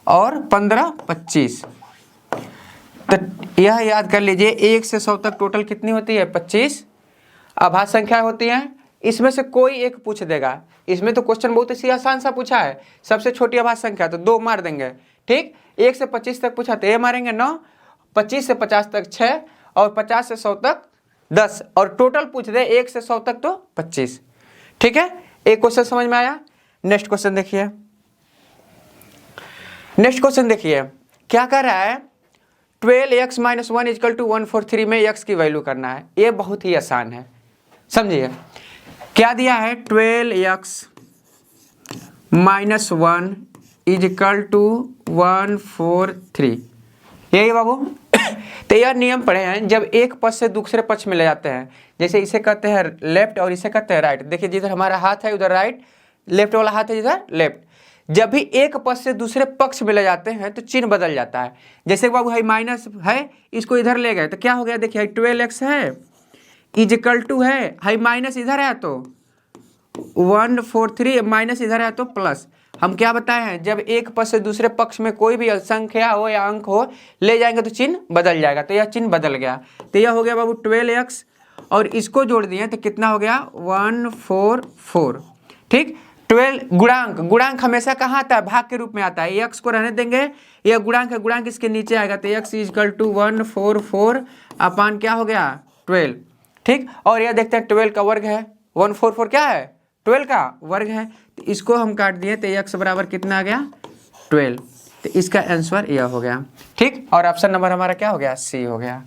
और 15 25। तो यह याद कर लीजिए 1 से 100 तक टोटल कितनी होती है, 25 अभाज्य संख्या होती हैं। इसमें से कोई एक पूछ देगा, इसमें तो क्वेश्चन बहुत ही आसान सा पूछा है, सबसे छोटी अभाज्य संख्या तो 2 मार देंगे, ठीक। 1 से 25 तक पूछा तो ये मारेंगे 9, 25 से 50 तक 6 और 50 से 100 तक 10 और टोटल पूछ दे 1 से 100 तक तो 25। ठीक है, एक क्वेश्चन समझ में आया। नेक्स्ट क्वेश्चन देखिए, नेक्स्ट क्वेश्चन देखिए क्या कर रहा है, 12x - 1 = 143 में x की वैल्यू करना है। ये बहुत ही आसान है, समझिए। क्या दिया है, 12x - 1 = 143, यही बाबू। तो यह नियम पढ़े हैं, जब एक पक्ष से दूसरे पक्ष में ले जाते हैं, जैसे इसे कहते हैं लेफ्ट और इसे कहते हैं राइट। देखिए जिधर हमारा हाथ है उधर राइट, लेफ्ट वाला हाथ है जिधर लेफ्ट। जब भी एक पक्ष से दूसरे पक्ष में ले जाते हैं तो चिन्ह बदल जाता है। जैसे बाबू है माइनस है, इसको इधर ले गए तो क्या हो गया, देखिए 12x है = है माइनस इधर है तो 143, माइनस इधर है तो प्लस। हम क्या बताए हैं, जब एक पक्ष से दूसरे पक्ष में कोई भी संख्या हो या अंक हो ले जाएंगे तो चिन्ह बदल जाएगा। तो यह चिन्ह बदल गया, तो यह हो गया बाबू 12x और इसको जोड़ दिए तो कितना हो गया 144। ठीक, 12 गुणांक, गुणांक हमेशा कहाँ आता है, भाग के रूप में आता है। x को रहने देंगे, यह गुणांक है, गुणांक इसके नीचे आएगा तो x = 144 अपान क्या हो गया 12। ठीक, और यह देखते हैं 12 का वर्ग है, 144 क्या है 12 का वर्ग है, तो इसको हम काट दिए तो x बराबर कितना आ गया 12। तो इसका आंसर यह हो गया। ठीक, और ऑप्शन नंबर हमारा क्या हो गया, सी हो गया।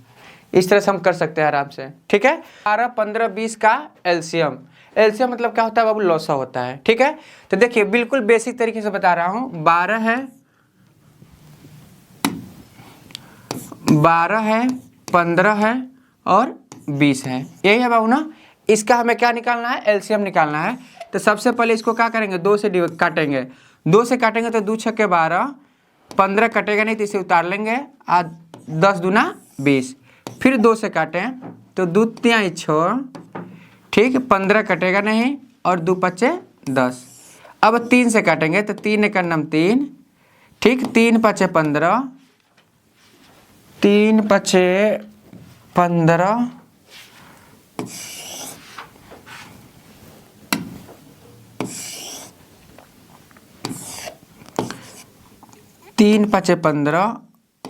इस तरह से हम कर सकते हैं आराम से। ठीक है, 12, 15, 20 का एलसीएम, एलसीएम मतलब क्या होता है बाबू, लौसा होता है। ठीक है, तो देखिए बिल्कुल बेसिक तरीके से बता रहा हूँ, 12 है, 15 है और 20 है, यही है बाबू ना। इसका हमें क्या निकालना है, एलसीएम निकालना है। तो सबसे पहले इसको क्या करेंगे, 2 से काटेंगे, 2 से काटेंगे तो 2 × 6 = 12, 15 कटेगा नहीं तो इसे उतार लेंगे, 10 दूना 20, फिर 2 से काटें तो 2 × 6, ठीक, 15 कटेगा नहीं और 2 × 5 = 10। अब 3 से काटेंगे तो 3 × 9 = 3, ठीक, 3 × 5 = 15, 3 × 5 = 15, 3 × 5 = 15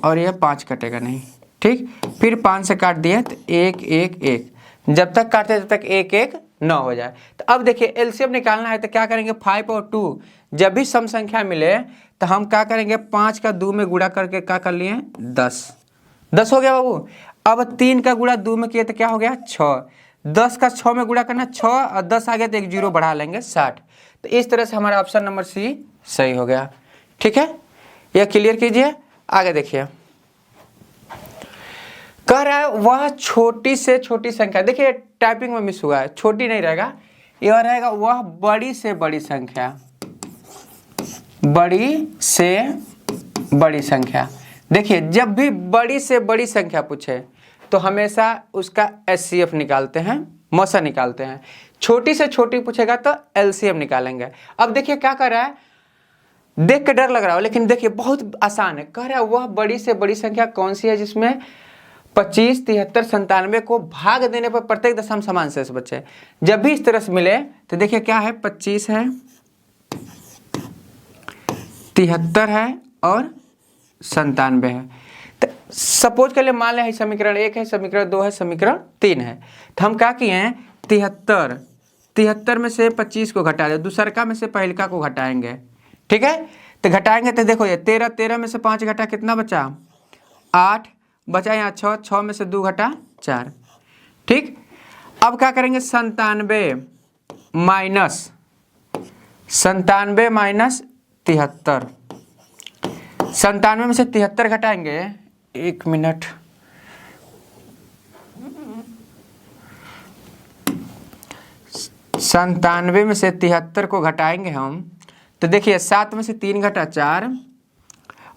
और यह 5 कटेगा नहीं। ठीक, फिर 5 से काट दिए तो 1 1 1, जब तक काटते हैं तब तक 1 1 9 हो जाए। तो अब देखिए एलसीएम निकालना है तो क्या करेंगे, 5 और 2 जब भी सम संख्या मिले तो हम क्या करेंगे, 5 का 2 में गुणा करके क्या कर लिए 10, 10 हो गया बाबू। अब 3 का गुणा 2 में किए तो क्या हो गया 6, 10 का 6 में गुणा करना 6 और 10 आ गया तो एक 0 बढ़ा लेंगे 60। तो इस तरह से हमारा ऑप्शन नंबर सी सही हो गया। ठीक है, यह क्लियर कीजिए। आगे देखिए, कह रहा है वह छोटी से छोटी संख्या, देखिए टाइपिंग में मिस हुआ है, छोटी नहीं रहेगा, यह रहेगा वह बड़ी से बड़ी संख्या, बड़ी से बड़ी संख्या। देखिए जब भी बड़ी से बड़ी संख्या पूछे तो हमेशा उसका एचसीएफ निकालते हैं, मौसा निकालते हैं। छोटी से छोटी पूछेगा तो एलसीएम निकालेंगे। अब देखिए क्या कर रहा है, देख के डर लग रहा हो लेकिन देखिए बहुत आसान है। कह रहा है वह बड़ी से बड़ी संख्या कौन सी है जिसमें 25, 73, 97 को भाग देने पर प्रत्येक दशम समान शेष बचे। जब भी इस तरह से मिले तो देखिए क्या है, 25 है, 73 है और 97 है। तो सपोज के लिए मान लें समीकरण 1 है, समीकरण 2 है, समीकरण 3 है। तो हम क्या किए हैं, 73 में से 25 को घटा दे, दूसरका में से पहलका को घटाएंगे। ठीक है, तो घटाएंगे तो देखो ये 13 में से 5 घटा कितना बचा 8 बचा, यहाँ 6 में से 2 घटा 4। ठीक, अब क्या करेंगे 97 माइनस 73, 97 में से 73 घटाएंगे, 1 मिनट, 97 में से 73 को घटाएंगे हम तो देखिए 7 में से 3 घटा 4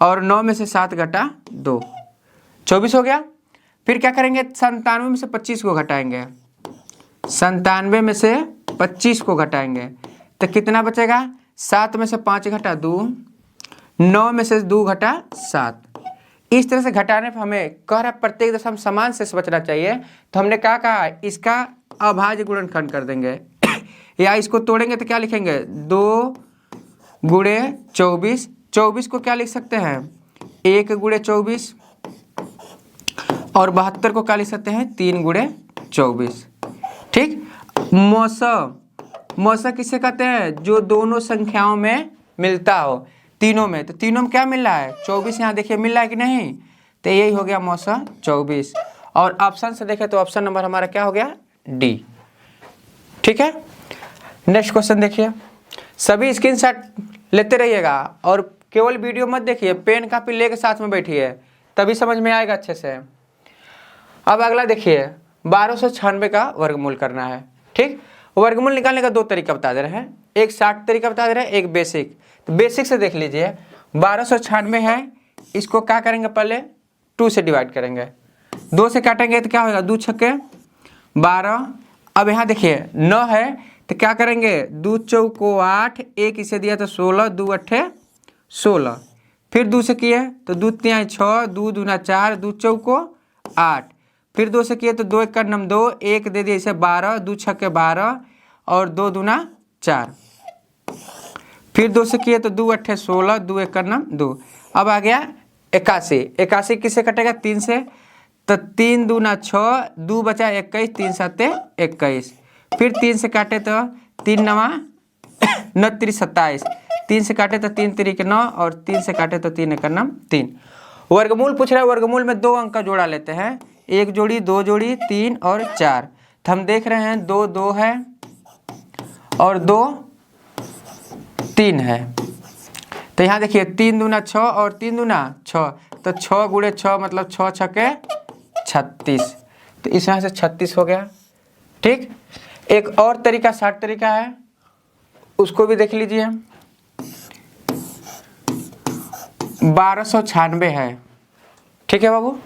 और 9 में से 7 घटा 2, 24 हो गया। फिर क्या करेंगे 97 में से 25 को घटाएंगे, 97 में से 25 को घटाएंगे तो कितना बचेगा, 7 में से 5 घटा 2, 9 में से 2 घटा 7। इस तरह से घटाने पर हमें कह रहा प्रत्येक दशम समान शेष बचना चाहिए। तो हमने क्या कहा, इसका अभाज्य गुणनखंड कर देंगे या इसको तोड़ेंगे तो क्या लिखेंगे 2 × 24, 24 को क्या लिख सकते हैं 1 × 24 और 72 को क्या लिख सकते हैं 3 × 24। ठीक, मौसम, मौसम किसे कहते हैं? जो दोनों संख्याओं में मिलता हो, तीनों में। तो तीनों में क्या मिल रहा है? 24 यहाँ देखिए मिल रहा है कि नहीं? तो यही हो गया मौसम 24। और ऑप्शन से देखें तो ऑप्शन नंबर हमारा क्या हो गया? डी। ठीक है, नेक्स्ट क्वेश्चन देखिए। सभी स्क्रीनशॉट लेते रहिएगा और केवल वीडियो मत देखिए, पेन कापी लेके साथ में बैठिए, तभी समझ में आएगा अच्छे से। अब अगला देखिए, 1296 का वर्गमूल करना है। ठीक, वर्गमूल निकालने का दो तरीका बता दे रहे हैं, एक शॉर्ट तरीका बता दे रहे हैं, एक बेसिक। तो बेसिक से देख लीजिए, 1296 है, इसको क्या करेंगे? पहले 2 से डिवाइड करेंगे, 2 से काटेंगे तो क्या होगा? 2 छक्के 12। अब यहाँ देखिए 9 है, तो क्या करेंगे? 2 चौको 8, एक इसे दिया तो 16, 2 अट्ठे 16। फिर 2 से किए तो 2 तिहाई 6, 2 दूना 4, 2 चौको 8। फिर 2 से किए तो 2 एक का नम 2, एक दे दिए इसे 12, 2 छक्के 12 और 2 दूना 4। फिर 2 से किए तो 2 अट्ठे 16, 2 एक का नम 2। अब आ गया 81। 81 किससे कटेगा? 3 से, तो 3 दूना 6, 2 बचा 21, 3 सत्ते 21। फिर 3 से काटे तो 3 नवा 9 3 27, 3 से काटे तो 3 3 9 और 3 से काटे तो 3 एक नम 3। वर्गमूल पूछ रहा है, वर्गमूल में 2 अंक का जोड़ा लेते हैं, एक जोड़ी, 2 जोड़ी, 3 और 4। तो हम देख रहे हैं 2 2 है और 2 3 है। तो यहाँ देखिए 3 दूना 6 और 3 दूना 6, तो 6 गुणे 6 मतलब 6 छक्के 36। तो इस यहाँ से 36 हो गया। ठीक, एक और तरीका, शॉर्ट तरीका है, उसको भी देख लीजिए। 1296 है। ठीक है बाबू,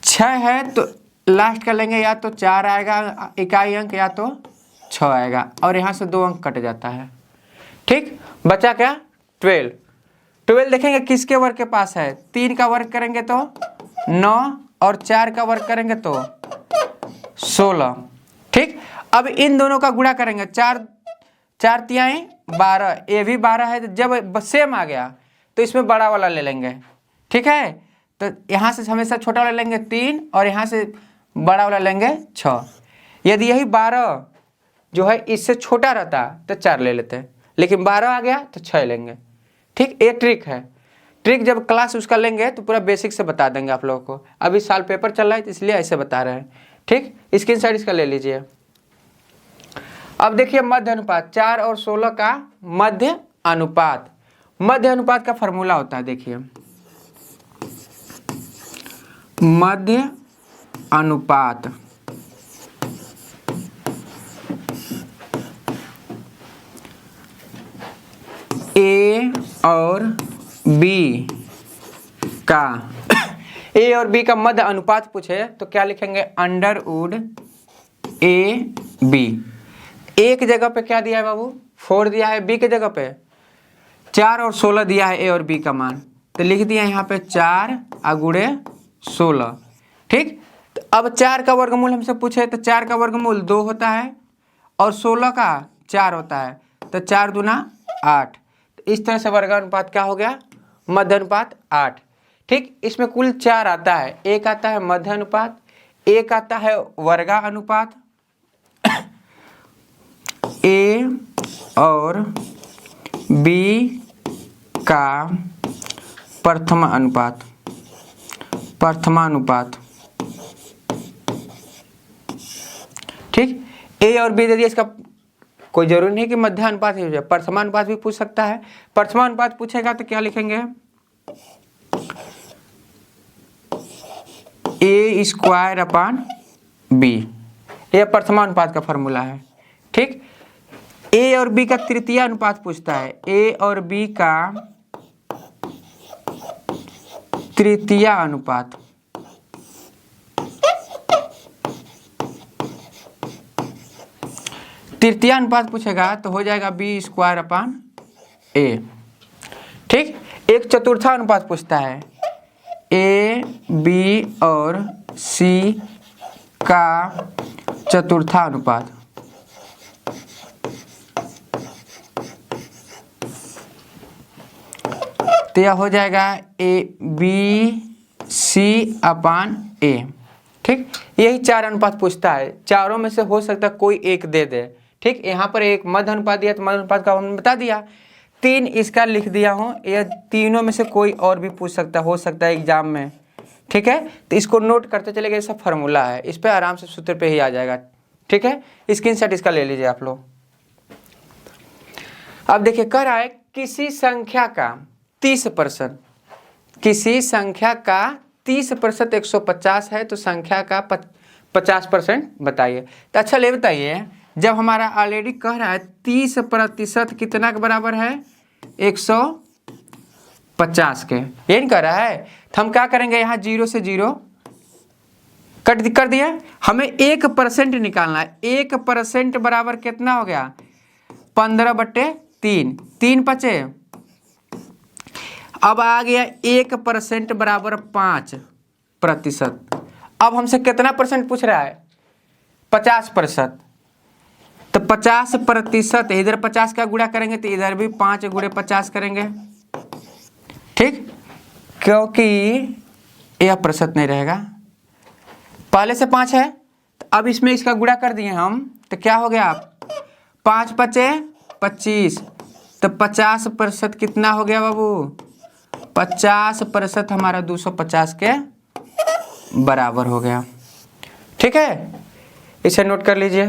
6 है तो लास्ट का लेंगे, या तो 4 आएगा इकाई अंक या तो 6 आएगा, और यहाँ से 2 अंक कट जाता है। ठीक, बचा क्या? 12। 12 देखेंगे किसके वर्ग के पास है? 3 का वर्ग करेंगे तो 9 और 4 का वर्ग करेंगे तो 16। ठीक, अब इन दोनों का गुणा करेंगे, 4 तिहाई 12, ये भी 12 है, तो जब सेम आ गया तो इसमें बड़ा वाला ले लेंगे। ठीक है, तो यहाँ से हमेशा छोटा वाला लेंगे 3 और यहाँ से बड़ा वाला लेंगे 6। यदि यही 12 जो है इससे छोटा रहता तो 4 ले लेते, लेकिन 12 आ गया तो 6 लेंगे। ठीक, ये ट्रिक है। ट्रिक जब क्लास उसका लेंगे तो पूरा बेसिक से बता देंगे आप लोगों को। अभी साल पेपर चल रहा है तो इसलिए ऐसे बता रहे हैं। ठीक, स्क्रीनशॉट इसका ले लीजिए। अब देखिए मध्य अनुपात, 4 और 16 का मध्य अनुपात। मध्य अनुपात का फॉर्मूला होता है, देखिए मध्य अनुपात ए और बी का ए और बी का मध्य अनुपात पूछे तो क्या लिखेंगे? Underwood A B. एक जगह पे क्या दिया है बाबू? 4 दिया है, बी के जगह पे 4 और 16 दिया है ए और बी का मान, तो लिख दिया यहाँ पे 4 गुणे 16। ठीक, तो अब 4 का वर्गमूल हमसे पूछे तो 4 का वर्गमूल 2 होता है और 16 का 4 होता है, तो 4 दूना 8। तो इस तरह से वर्गानुपात क्या हो गया? मध्य अनुपात 8। ठीक, इसमें कुल 4 आता है, एक आता है मध्य अनुपात, एक आता है वर्गा अनुपात, ए और बी का प्रथमानुपात। ठीक, ए और बी दे दिया, इसका कोई जरूरी नहीं कि मध्य अनुपात ही हो जाए, प्रथमानुपात भी पूछ सकता है। प्रथमानुपात पूछेगा तो क्या लिखेंगे? ए स्क्वायर अपान बी, यह प्रथमानुपात का फॉर्मूला है। ठीक, ए और बी का तृतीय अनुपात पूछता है, ए और बी का तृतीय अनुपात। तृतीय अनुपात पूछेगा तो हो जाएगा बी स्क्वायर अपान ए। ठीक, एक चतुर्था अनुपात पूछता है, ए बी और सी का चतुर्था अनुपात। तो यह हो जाएगा ए बी सी अपान ए। ठीक, यही 4 अनुपात पूछता है, चारों में से हो सकता है कोई एक दे दे। ठीक, यहाँ पर एक मध्य अनुपात दिया तो मध्य अनुपात का हमने बता दिया, 3 इसका लिख दिया हूँ, यह तीनों में से कोई और भी पूछ सकता हो सकता है एग्जाम में। ठीक है, तो इसको नोट करते चले गए, सब फार्मूला है, इस पर आराम से सूत्र पे ही आ जाएगा। ठीक है, स्क्रीनशॉट इसका ले लीजिए आप लोग। अब देखिए कह रहा है किसी संख्या का 30%, किसी संख्या का 30% 150 है तो संख्या का 50% बताइए। तो अच्छा ले बताइए, जब हमारा ऑलरेडी कह रहा है 30% कितना के बराबर है, 150 के, ये नहीं कह रहा है, तो हम क्या करेंगे, यहाँ 0 से 0 कट कर दिया, हमें 1% निकालना है। 1% बराबर कितना हो गया, 15/3, 3 बचे। अब आ गया 1% बराबर 5%। अब हमसे कितना परसेंट पूछ रहा है, 50%। तो 50%, इधर 50 का गुणा करेंगे तो इधर भी 5 गुणे 50 करेंगे। ठीक, क्योंकि यह प्रतिशत नहीं रहेगा, पहले से 5 है, तो अब इसमें इसका गुणा कर दिए हम, तो क्या हो गया, 5 बचे 25, तो 50% कितना हो गया बाबू, 50% हमारा 250 के बराबर हो गया। ठीक है, इसे नोट कर लीजिए।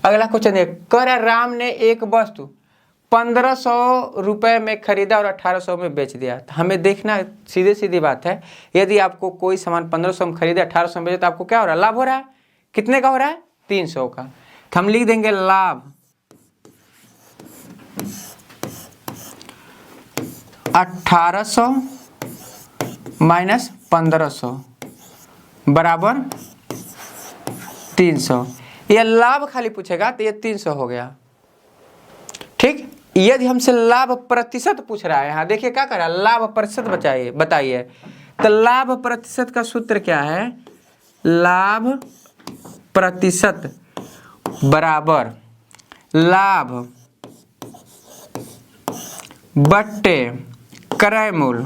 अगला क्वेश्चन है, कर राम ने एक वस्तु 1500 रुपये में खरीदा और 1800 में बेच दिया। तो हमें देखना, सीधे सीधी बात है, यदि आपको कोई सामान 1500 में खरीदे 1800 में बेचे तो आपको क्या हो रहा है, लाभ हो रहा है। कितने का हो रहा है, 300 का। तो हम लिख देंगे लाभ 1800 माइनस 1500 बराबर 300। यह लाभ खाली पूछेगा तो ये 300 हो गया। ठीक, यदि हमसे लाभ प्रतिशत पूछ रहा है, यहाँ देखिए क्या कर रहा है, लाभ प्रतिशत बताइए। तो लाभ प्रतिशत का सूत्र क्या है, लाभ प्रतिशत बराबर लाभ बट्टे क्रय मूल्य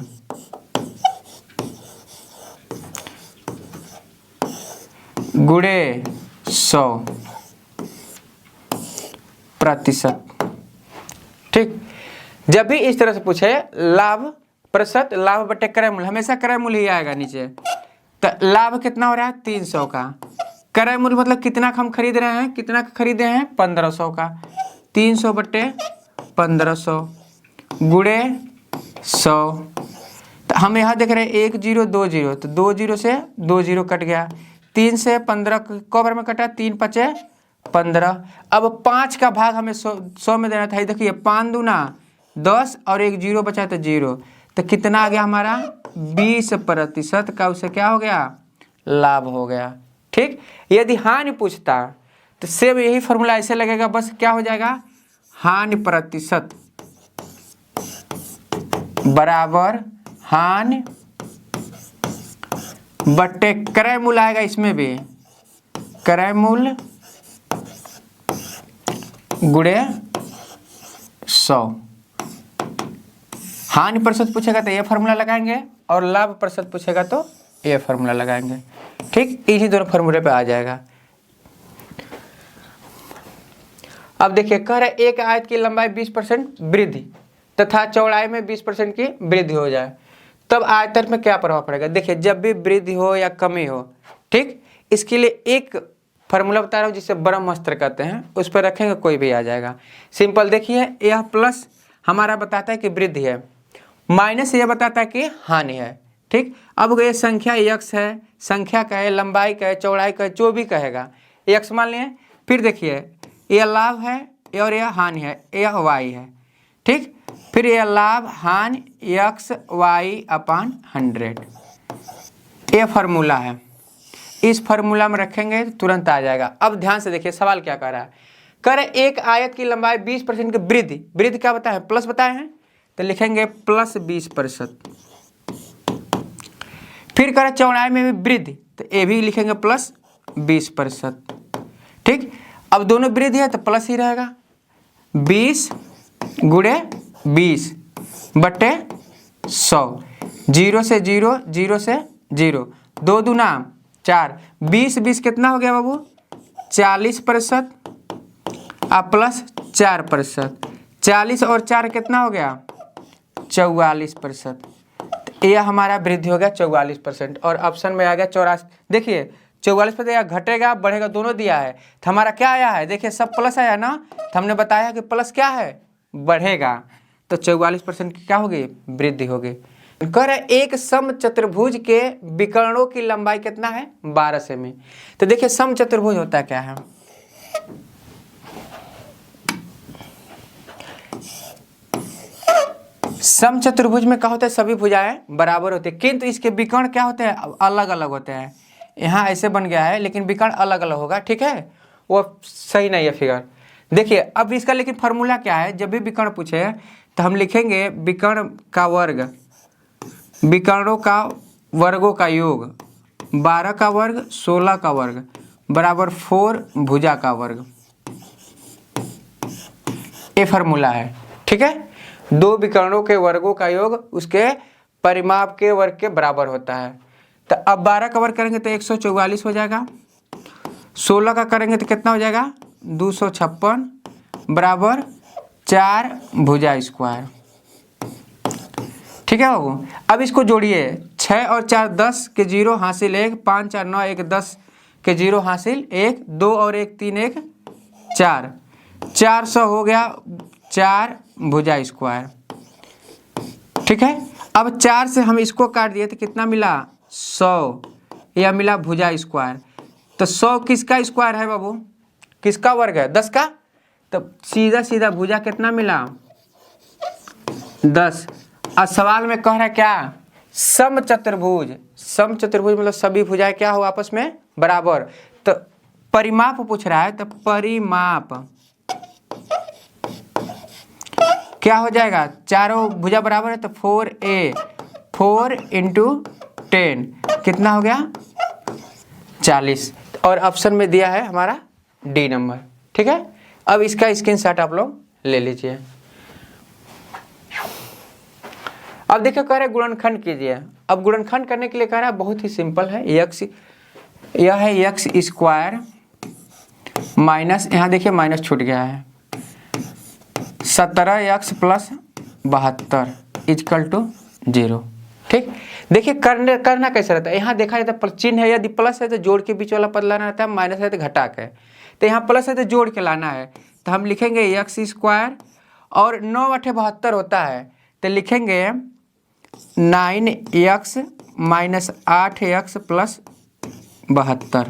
गुणे 100%। ठीक, जब भी इस तरह से पूछे लाभ प्रतिशत, लाभ बटे क्रय मूल्य, हमेशा क्रय मूल्य ही आएगा नीचे। तो लाभ कितना हो रहा है, 300 का, क्रय मूल्य मतलब कितना का हम खरीद रहे हैं, कितना का खरीदे हैं, 1500 का, 300 बटे 1500 गुणे 100। तो हम यहाँ देख रहे हैं 1 0 2 0, तो 2 0 से 2 0 कट गया, 3 से 15 कवर में कटा, 3 5 15। अब 5 का भाग हमें 100 में देना था, देखिए 5 दूना 10 और 1 0 बचा तो 0, तो कितना आ गया हमारा, 20% का उसे क्या हो गया, लाभ हो गया। ठीक, यदि हानि पूछता तो सेम यही फॉर्मूला ऐसे लगेगा, बस क्या हो जाएगा, हानि प्रतिशत बराबर हानि बट्टे क्रय मूल्य आएगा, इसमें भी क्रय मूल्य गुणे 100। हानि प्रतिशत पूछेगा तो ये फार्मूला लगाएंगे, और लाभ प्रतिशत पूछेगा तो ये फार्मूला लगाएंगे। ठीक, इन्हीं दोनों फार्मूले पे आ जाएगा। अब देखिए कह रहे एक आयत की लंबाई 20% वृद्धि तथा चौड़ाई में 20% की वृद्धि हो जाए, तब आयतन में क्या प्रभाव पड़ेगा। देखिए जब भी वृद्धि हो या कमी हो, ठीक, इसके लिए एक फार्मूला बता रहा हूँ जिसे ब्रह्मास्त्र कहते हैं, उस पर रखेंगे कोई भी आ जाएगा। सिंपल देखिए, यह प्लस हमारा बताता है कि वृद्धि है, माइनस यह बताता है कि हानि है। ठीक, अब ये संख्या x है, संख्या का है, लंबाई का है, चौड़ाई का है, जो भी कहेगा x मान लिए। फिर देखिए यह लाभ है और यह हानि है, यह y है। ठीक, फिर यह लाभ हानि x y/100, यह फार्मूला है। इस फार्मूला में रखेंगे तो तुरंत आ जाएगा। अब ध्यान से देखिए सवाल क्या कर रहा है, कह रहे एक आयत की लंबाई 20% की वृद्धि, वृद्धि क्या बताए हैं, प्लस बताए हैं, तो लिखेंगे प्लस 20%। फिर कह रहे चौड़ाई में भी वृद्धि, तो ये भी लिखेंगे प्लस 20%। ठीक, अब दोनों वृद्धि है तो प्लस ही रहेगा, 20 गुणे 20 बटे 100, 0 से 0, 0 से 0, 2 दूना 4, 20 कितना हो गया बाबू 40% अब प्लस 4%, 40 और 4 कितना हो गया 44%। तो यह हमारा वृद्धि हो गया 44% और ऑप्शन में आ गया 84। देखिए 44% या घटेगा बढ़ेगा दोनों दिया है, तो हमारा क्या आया है, देखिए सब प्लस आया ना, तो हमने बताया कि प्लस क्या है बढ़ेगा, तो 44% की क्या होगी वृद्धि होगी। कह रहे एक सम चतुर्भुज के विकर्णों की लंबाई कितना है 12 सेमी। तो देखिए सम चतुर्भुज होता क्या है, सम चतुर्भुज में क्या होता है सभी भुजाएं बराबर होती है, किंतु इसके विकर्ण क्या होते हैं अलग अलग होते हैं। यहाँ ऐसे बन गया है लेकिन विकर्ण अलग अलग होगा, ठीक है, वो सही नहीं है फिगर। देखिए अब इसका लेकिन फॉर्मूला क्या है, जब भी विकर्ण पूछे तो हम लिखेंगे विकर्ण का वर्ग, विकर्णों का वर्गों का योग 12 का वर्ग 16 का वर्ग बराबर 4 भुजा का वर्ग, ये फॉर्मूला है, ठीक है। दो विकर्णों के वर्गों का योग उसके परिमाप के वर्ग के बराबर होता है। तो अब 12 का वर्ग करेंगे तो 144 हो जाएगा, 16 का करेंगे तो कितना हो जाएगा 256 बराबर 4 भुजा स्क्वायर, ठीक है बाबू। अब इसको जोड़िए 6 और 4 10 के 0 हासिल 1, 5 4 9 1 10 के 0 हासिल 1, 2 और 1 3 1 4, 400 हो गया 4 भुजा स्क्वायर, ठीक है। अब 4 से हम इसको काट दिए तो कितना मिला 100, यह मिला भुजा स्क्वायर। तो 100 किसका स्क्वायर है बाबू, किसका वर्ग है 10 का, तो सीधा सीधा भुजा कितना मिला 10। अब सवाल में कह रहा है क्या सम चतुर्भुज, सम चतुर्भुज मतलब सभी भुजाएं क्या हो आपस में बराबर, तो परिमाप पूछ रहा है, तो परिमाप क्या हो जाएगा, चारों भुजा बराबर है तो 4a 4 × 10 कितना हो गया 40, और ऑप्शन में दिया है हमारा डी नंबर, ठीक है। अब इसका स्क्रीनशॉट आप लोग ले लीजिए। अब देखिए कह रहे गुणनखंड कीजिए। अब गुणनखंड करने के लिए कह रहा है बहुत ही सिंपल है, यह है एक्स स्क्वायर माइनस, यहाँ देखिए माइनस छूट गया है 17x + 72 = 0, ठीक। देखिए करना कैसे रहता है, यहाँ देखा जाता है चिन्ह है, यदि प्लस है तो जोड़ के बीच वाला पद लाना रहता है, माइनस है तो घटा के, तो यहाँ प्लस है तो जोड़ के लाना है, तो हम लिखेंगे एक्स स्क्वायर और 9 × 72 होता है तो लिखेंगे 9x - 8x + 72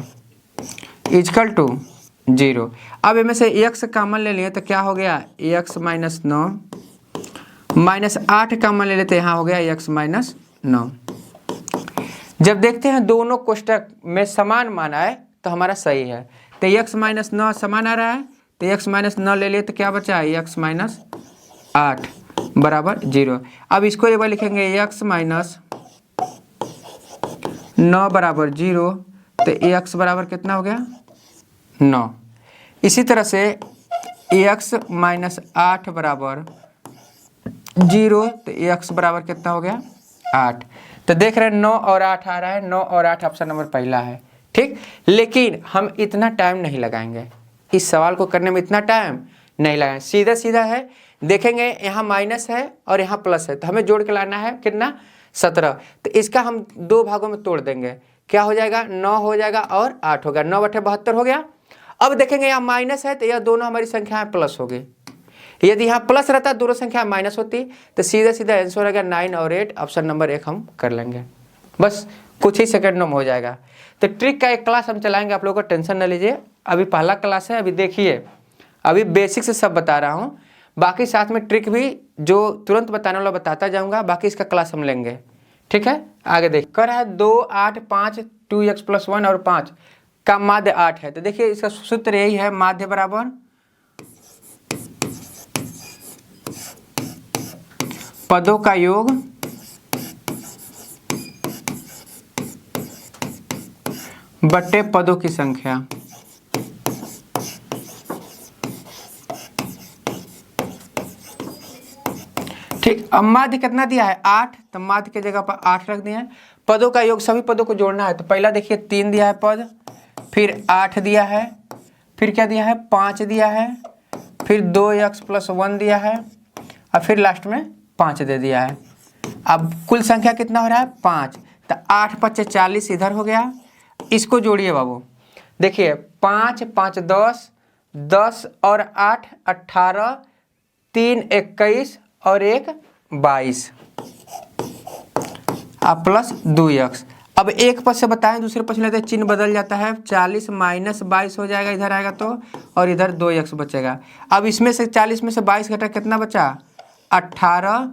= 0। अब इनमें से x कॉमन ले लिए तो क्या हो गया x - 9 -8 कॉमन ले लेते, यहाँ हो गया x - 9। जब देखते हैं दोनों कोष्टक में समान मान आए तो हमारा सही है, तो x - 9 समान आ रहा है, तो x - 9 ले लिए तो क्या बचा x - 8 बराबर 0। अब इसको एक बार लिखेंगे x - 9 बराबर 0, तो x बराबर कितना हो गया 9। इसी तरह से x - 8 बराबर 0, तो x बराबर कितना हो गया 8। तो देख रहे हैं 9 और 8 आ रहा है, 9 और 8 ऑप्शन नंबर पहला है, ठीक। लेकिन हम इतना टाइम नहीं लगाएंगे, इस सवाल को करने में इतना टाइम नहीं लगाएंगे, सीधा सीधा है। देखेंगे यहाँ माइनस है और यहाँ प्लस है, तो हमें जोड़ के लाना है कितना 17, तो इसका हम 2 भागों में तोड़ देंगे, क्या हो जाएगा 9 हो जाएगा और 8 होगा, 9 × 72 हो गया। अब देखेंगे यहाँ माइनस है तो यह दोनों हमारी संख्याएं प्लस हो गई, यदि यहाँ प्लस रहता दोनों संख्या माइनस होती तो सीधा सीधा आंसर आ गया 9 और 8, ऑप्शन नंबर 1 हम कर लेंगे, बस कुछ ही सेकंडों में हो जाएगा। तो ट्रिक का एक क्लास हम चलाएंगे, आप लोगों को टेंशन न लीजिए, अभी पहला क्लास है, अभी देखिए अभी बेसिक से सब बता रहा हूँ, बाकी साथ में ट्रिक भी जो तुरंत बताने वाला बताता जाऊँगा, बाकी इसका क्लास हम लेंगे, ठीक है। आगे देख कर है 2 8 5 2x + 1 और 5 का माध्य 8 है, तो देखिए इसका सूत्र यही है, माध्य बराबर पदों का योग बट्टे पदों की संख्या। ठीक, अब माध्य कितना दिया है 8, तो माध्य की जगह पर 8 रख दिए हैं, पदों का योग सभी पदों को जोड़ना है। तो पहला देखिए 3 दिया है पद, फिर 8 दिया है, फिर क्या दिया है 5 दिया है, फिर 2x + 1 दिया है और फिर लास्ट में 5 दे दिया है। अब कुल संख्या कितना हो रहा है 5, तो 8 × 5 = 40 इधर हो गया। इसको जोड़िए बाबू, देखिए 5 × 5 = 10, 10 और 8 = 18, 3 × 21 और 1 = 22 अब प्लस 2x। अब एक पद से बताएं दूसरे पद से लेते हैं, चिन्ह बदल जाता है, 40 - 22 हो जाएगा, इधर आएगा तो, और इधर 2x बचेगा। अब इसमें से 40 में से 22 घटा कितना बचा 18,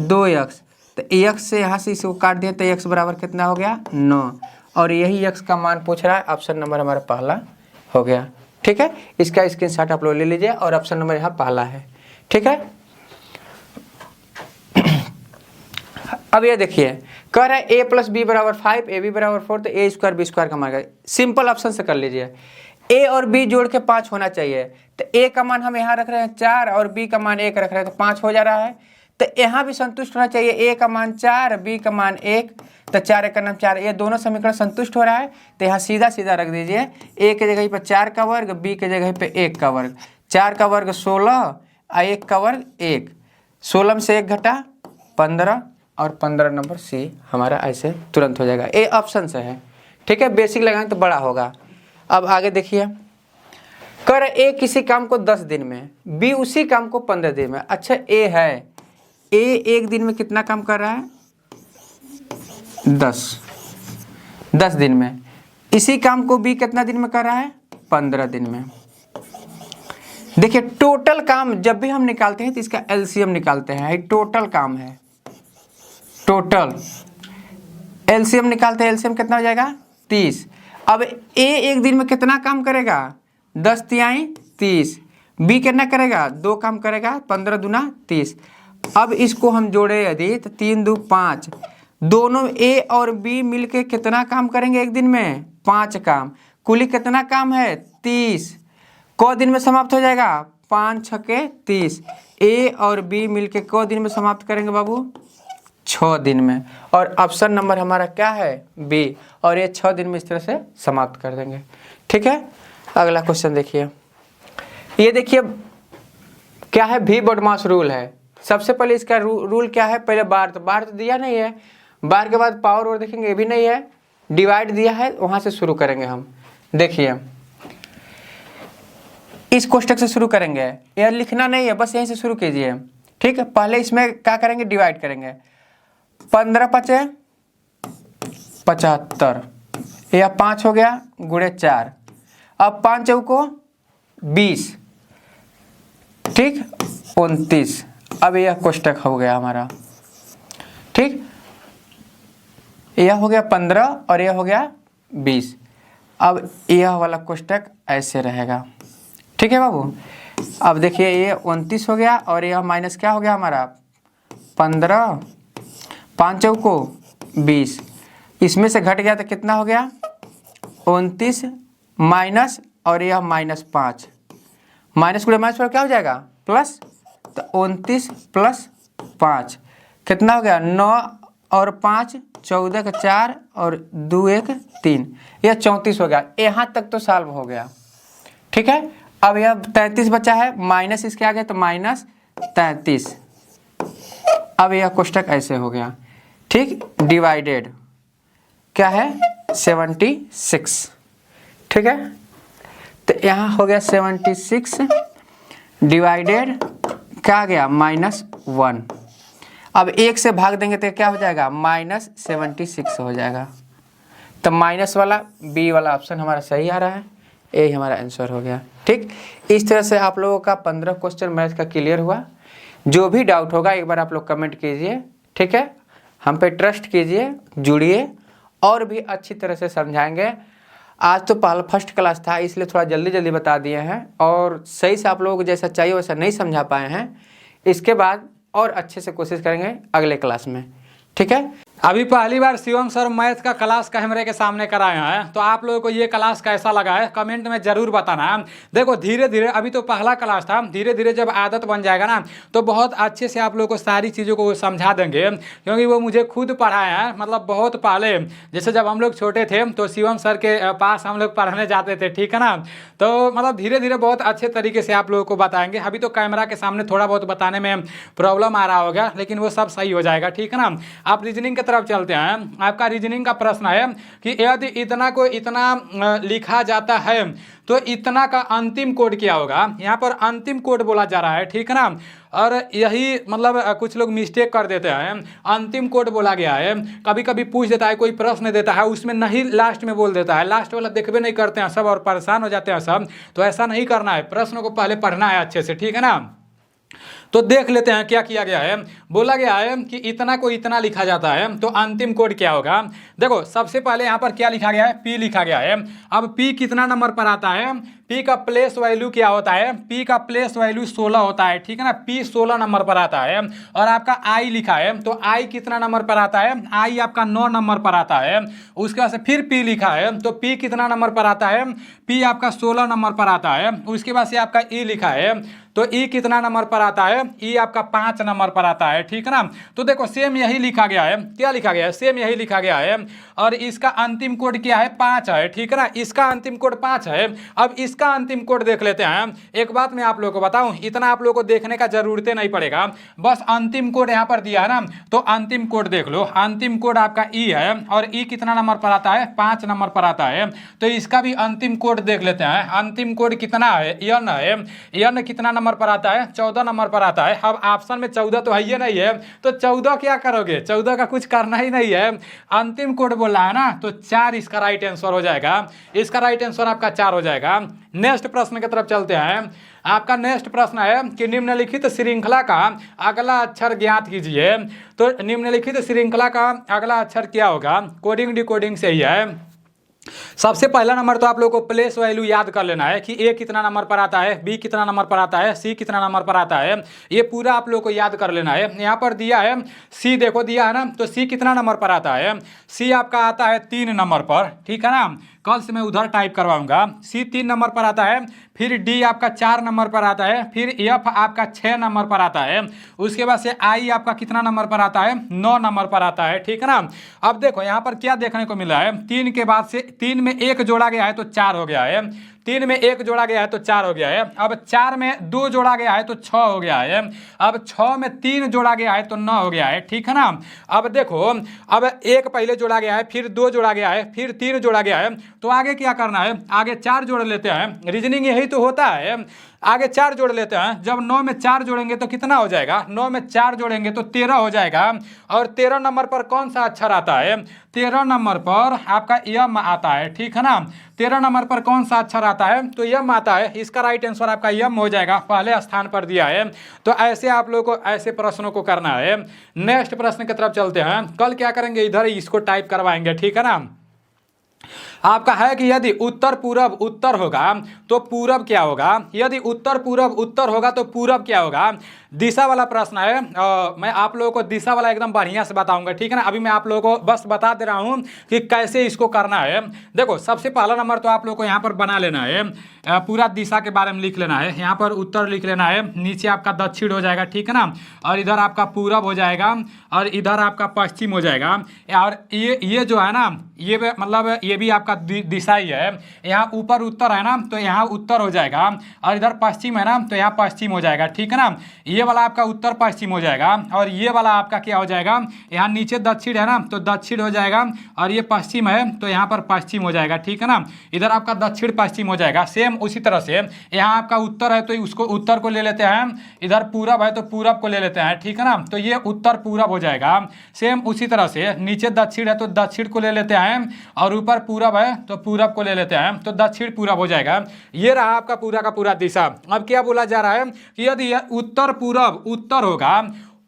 2x, तो x से यहाँ से इसको काट दिया तो x बराबर कितना हो गया 9, और यही x का मान पूछ रहा है। ऑप्शन नंबर हमारा पहला हो गया। ठीक है, इसका स्क्रीनशॉट आप लोग ले लीजिए और ऑप्शन नंबर यहाँ पहला है। ठीक है, अब ये देखिए कह रहा है a + b = 5, ab = 4, तो a² b² का मान। सिंपल ऑप्शन से कर लीजिए, a और b जोड़ के 5 होना चाहिए, तो a का मान हम यहाँ रख रहे हैं 4 और b का मान 1 रख रहे हैं, तो 5 हो जा रहा है। तो यहाँ भी संतुष्ट होना चाहिए, a का मान 4, b का मान 1, तो 4 × 1 = 4, ये दोनों समीकरण संतुष्ट हो रहा है। तो यहाँ सीधा सीधा रख दीजिए, a के जगह पर 4 का वर्ग, b के जगह पर 1 का वर्ग, 4 का वर्ग 16 और 1 का वर्ग 1, 16 में से 1 घटा 15 और 15 नंबर सी हमारा ऐसे तुरंत हो जाएगा। ए ऑप्शन से है। ठीक है, बेसिक लगाएं तो बड़ा होगा। अब आगे देखिए, कर ए किसी काम को 10 दिन में, बी उसी काम को 15 दिन में। अच्छा ए है, ए एक दिन में कितना काम कर रहा है 10 दिन में, इसी काम को बी कितना दिन में कर रहा है 15 दिन में। देखिए टोटल काम जब भी हम निकालते हैं तो इसका एलसीएम निकालते हैं, टोटल काम है, टोटल एलसीएम निकालते हैं, एलसीएम कितना हो जाएगा 30। अब ए एक दिन में कितना काम करेगा 10 तिहाई 30, बी कितना करेगा 2 काम करेगा, 15 दूना 30। अब इसको हम जोड़े यदि तो 3 2 5, दोनों ए और बी मिलके कितना काम करेंगे एक दिन में 5 काम, कुल कितना काम है 30, क दिन में समाप्त हो जाएगा 5 × 6 = 30। ए और बी मिलके क दिन में समाप्त करेंगे बाबू 6 दिन में, और ऑप्शन नंबर हमारा क्या है बी, और ये 6 दिन में इस तरह से समाप्त कर देंगे। ठीक है, अगला क्वेश्चन देखिए, ये देखिए क्या है भी बॉडमास रूल है। सबसे पहले इसका रूल क्या है, पहले बार तो दिया नहीं है, बार के बाद पावर और देखेंगे ये भी नहीं है, डिवाइड दिया है, वहां से शुरू करेंगे हम। देखिए इस कोष्टक से शुरू करेंगे, यह लिखना नहीं है, बस यहीं से शुरू कीजिए। ठीक है, पहले इसमें क्या करेंगे डिवाइड करेंगे, 15 × 5 = 75, यह 5 हो गया गुणे 4, अब 5 चौको 20, ठीक 29। अब यह कोष्टक हो गया हमारा। ठीक, यह हो गया 15 और यह हो गया 20। अब यह वाला कोष्टक ऐसे रहेगा। ठीक है बाबू, अब देखिए ये 29 हो गया और यह माइनस क्या हो गया हमारा 15, 5 चौको 20, इसमें से घट गया तो कितना हो गया 29 माइनस, और यह -5, माइनस गुणे माइनस पर क्या हो जाएगा प्लस, तो 29 + 5 कितना हो गया 9 और 5 14 का 4 और 2 1 3, यह 34 हो गया। यहाँ तक तो सॉल्व हो गया। ठीक है, अब यह 33 बचा है, माइनस इसके आगे तो -33। अब यह कोष्टक ऐसे हो गया। ठीक, डिवाइडेड क्या है 76। ठीक है, तो यहाँ हो गया 76 डिवाइडेड क्या आ गया -1। अब 1 से भाग देंगे तो क्या हो जाएगा -76 हो जाएगा। तो माइनस वाला बी वाला ऑप्शन हमारा सही आ रहा है, यही हमारा आंसर हो गया। ठीक, इस तरह से आप लोगों का 15 क्वेश्चन मैथ का क्लियर हुआ। जो भी डाउट होगा एक बार आप लोग कमेंट कीजिए। ठीक है, हम पे ट्रस्ट कीजिए, जुड़िए, और भी अच्छी तरह से समझाएंगे। आज तो पहला फर्स्ट क्लास था इसलिए थोड़ा जल्दी जल्दी बता दिए हैं, और सही से आप लोगों को जैसा चाहिए वैसा नहीं समझा पाए हैं। इसके बाद और अच्छे से कोशिश करेंगे अगले क्लास में। ठीक है, अभी पहली बार शिवम सर मैथ का क्लास कैमरे के सामने कराए हैं, तो आप लोगों को ये क्लास कैसा लगा है कमेंट में जरूर बताना। देखो धीरे धीरे, अभी तो पहला क्लास था, धीरे धीरे जब आदत बन जाएगा ना तो बहुत अच्छे से आप लोगों को सारी चीज़ों को समझा देंगे, क्योंकि वो मुझे खुद पढ़ाए हैं। मतलब बहुत पहले, जैसे जब हम लोग छोटे थे तो शिवम सर के पास हम लोग पढ़ने जाते थे, ठीक है ना। तो मतलब धीरे धीरे बहुत अच्छे तरीके से आप लोगों को बताएंगे। अभी तो कैमरा के सामने थोड़ा बहुत बताने में प्रॉब्लम आ रहा होगा, लेकिन वो सब सही हो जाएगा, ठीक है ना। आप रीजनिंग की तरफ चलते हैं। आपका रीजनिंग का प्रश्न है कि यदि इतना को इतना लिखा जाता है तो इतना का अंतिम कोड क्या होगा। यहाँ पर अंतिम कोड बोला जा रहा है, ठीक है ना। और यही मतलब कुछ लोग मिस्टेक कर देते हैं, अंतिम कोड बोला गया है। कभी कभी पूछ देता है, कोई प्रश्न देता है उसमें नहीं लास्ट में बोल देता है, लास्ट वाला देखबे नहीं करते हैं सब और परेशान हो जाते हैं सब। तो ऐसा नहीं करना है, प्रश्न को पहले पढ़ना है अच्छे से, ठीक है ना। तो देख लेते हैं क्या किया गया है। बोला गया है कि इतना को इतना लिखा जाता है तो अंतिम कोड क्या होगा। देखो सबसे पहले यहाँ पर क्या लिखा गया है, पी लिखा गया है। अब पी कितना नंबर पर आता है, पी का प्लेस वैल्यू क्या होता है, पी का प्लेस वैल्यू 16 होता है, ठीक है ना। पी 16 नंबर पर आता है। और आपका आई लिखा है, तो आई कितना नंबर पर आता है, आई आपका 9 नंबर पर आता है। उसके बाद से फिर पी लिखा है, तो पी कितना नंबर पर आता है, पी आपका 16 नंबर पर आता है। उसके बाद से आपका ई लिखा है, तो ई कितना नंबर पर आता है, ई आपका 5 नंबर पर आता है, ठीक है ना। तो देखो सेम यही लिखा गया है, क्या लिखा गया है, सेम यही लिखा गया है। और इसका अंतिम कोड क्या है, 5 है, ठीक है ना। इसका अंतिम कोड 5 है। अब इसका अंतिम कोड देख लेते हैं। एक बात मैं आप लोगों को बताऊं, इतना आप लोगों को देखने का जरूरत नहीं पड़ेगा, बस अंतिम कोड यहाँ पर दिया है ना, तो अंतिम कोड देख लो। अंतिम कोड आपका ई है, और ई कितना नंबर पर आता है, 5 नंबर पर आता है। तो इसका भी अंतिम कोड देख लेते हैं। अंतिम कोड कितना है, एन है। एन कितना नंबर पर आता है, 14 नंबर पर आता है। अब ऑप्शन में 14 तो है ही नहीं है, तो 14 क्या करोगे, 14 का कुछ करना ही नहीं है। अंतिम कोड बोल रहा है ना, तो 4 इसका राइट आंसर हो जाएगा। इसका राइट आंसर आपका 4 हो जाएगा। नेक्स्ट प्रश्न की तरफ चलते हैं। आपका नेक्स्ट प्रश्न है कि निम्नलिखित श्रृंखला का अगला अक्षर ज्ञात कीजिए। तो निम्नलिखित श्रृंखला का अगला अक्षर क्या होगा, कोडिंग डिकोडिंग से ही है। सबसे पहला नंबर तो आप लोगों को प्लेस वैल्यू याद कर लेना है कि ए कितना नंबर पर आता है, बी कितना नंबर पर आता है, सी कितना नंबर पर आता है। ये पूरा आप लोगों को याद कर लेना है। यहाँ पर दिया है सी, देखो दिया है ना, तो सी कितना नंबर पर आता है, सी आपका आता है 3 नंबर पर, ठीक है ना। कल से मैं उधर टाइप करवाऊंगा। सी 3 नंबर पर आता है। फिर डी आपका 4 नंबर पर आता है। फिर एफ आपका 6 नंबर पर आता है। उसके बाद से आई आपका कितना नंबर पर आता है, 9 नंबर पर आता है, ठीक है ना। अब देखो यहाँ पर क्या देखने को मिला है, 3 के बाद से 3 में 1 जोड़ा गया है तो 4 हो गया है। 3 में 1 जोड़ा गया है तो 4 हो गया है। अब 4 में 2 जोड़ा गया है तो 6 हो गया है। अब 6 में 3 जोड़ा गया है तो 9 हो गया है, ठीक है ना। अब देखो, अब 1 पहले जोड़ा गया है, फिर 2 जोड़ा गया है, फिर 3 जोड़ा गया है, तो आगे क्या करना है, आगे 4 जोड़ लेते हैं। रीजनिंग यही तो होता है, आगे 4 जोड़ लेते हैं। जब 9 में 4 जोड़ेंगे तो कितना हो जाएगा, 9 में 4 जोड़ेंगे तो 13 हो जाएगा। और 13 नंबर पर कौन सा अक्षर आता है, 13 नंबर पर आपका यम आता है, ठीक है ना। 13 नंबर पर कौन सा अक्षर आता है, तो यम आता है। इसका राइट आंसर आपका यम हो जाएगा, पहले स्थान पर दिया है। तो ऐसे आप लोगों को ऐसे प्रश्नों को करना है। नेक्स्ट प्रश्न की तरफ चलते हैं। कल क्या करेंगे, इधर ही इसको टाइप करवाएंगे, ठीक है ना। आपका है कि यदि उत्तर पूरब उत्तर होगा तो पूरब क्या होगा, यदि उत्तर पूरब उत्तर होगा तो पूरब क्या होगा। दिशा वाला प्रश्न है। मैं आप लोगों को दिशा वाला एकदम बढ़िया से बताऊंगा, ठीक है ना। अभी मैं आप लोगों को बस बता दे रहा हूं कि कैसे इसको करना है। देखो सबसे पहला नंबर तो आप लोगों को यहाँ पर बना लेना है, पूरा दिशा के बारे में लिख लेना है। यहाँ पर उत्तर लिख लेना है, नीचे आपका दक्षिण हो जाएगा, ठीक है ना। और इधर आपका पूरब हो जाएगा, और इधर आपका पश्चिम हो जाएगा। और ये जो है ना, ये मतलब ये भी आपका दिशा ही है। यहाँ ऊपर उत्तर है ना, तो यहाँ उत्तर हो जाएगा। और इधर पश्चिम है ना, तो यहाँ पश्चिम हो जाएगा, ठीक है ना। ये वाला आपका उत्तर पश्चिम हो जाएगा। और ये वाला आपका क्या हो जाएगा, यहाँ नीचे दक्षिण है ना, तो दक्षिण हो जाएगा। और ये पश्चिम है तो यहाँ पर पश्चिम हो जाएगा, ठीक है ना। इधर आपका दक्षिण पश्चिम हो जाएगा। सेम उसी तरह से यहाँ आपका उत्तर है तो उसको उत्तर को ले लेते हैं, इधर पूरब है तो पूरब को ले लेते हैं, ठीक है ना। तो ये उत्तर पूरब हो जाएगा। सेम उसी तरह से नीचे दक्षिण है तो दक्षिण को ले लेते हैं, और ऊपर पूरब है तो पूरब को ले लेते हैं, तो दक्षिण पूरब हो जाएगा। ये रहा आपका पूरा का पूरा दिशा। अब क्या बोला जा रहा है कि यदि उत्तर पूरब उत्तर होगा,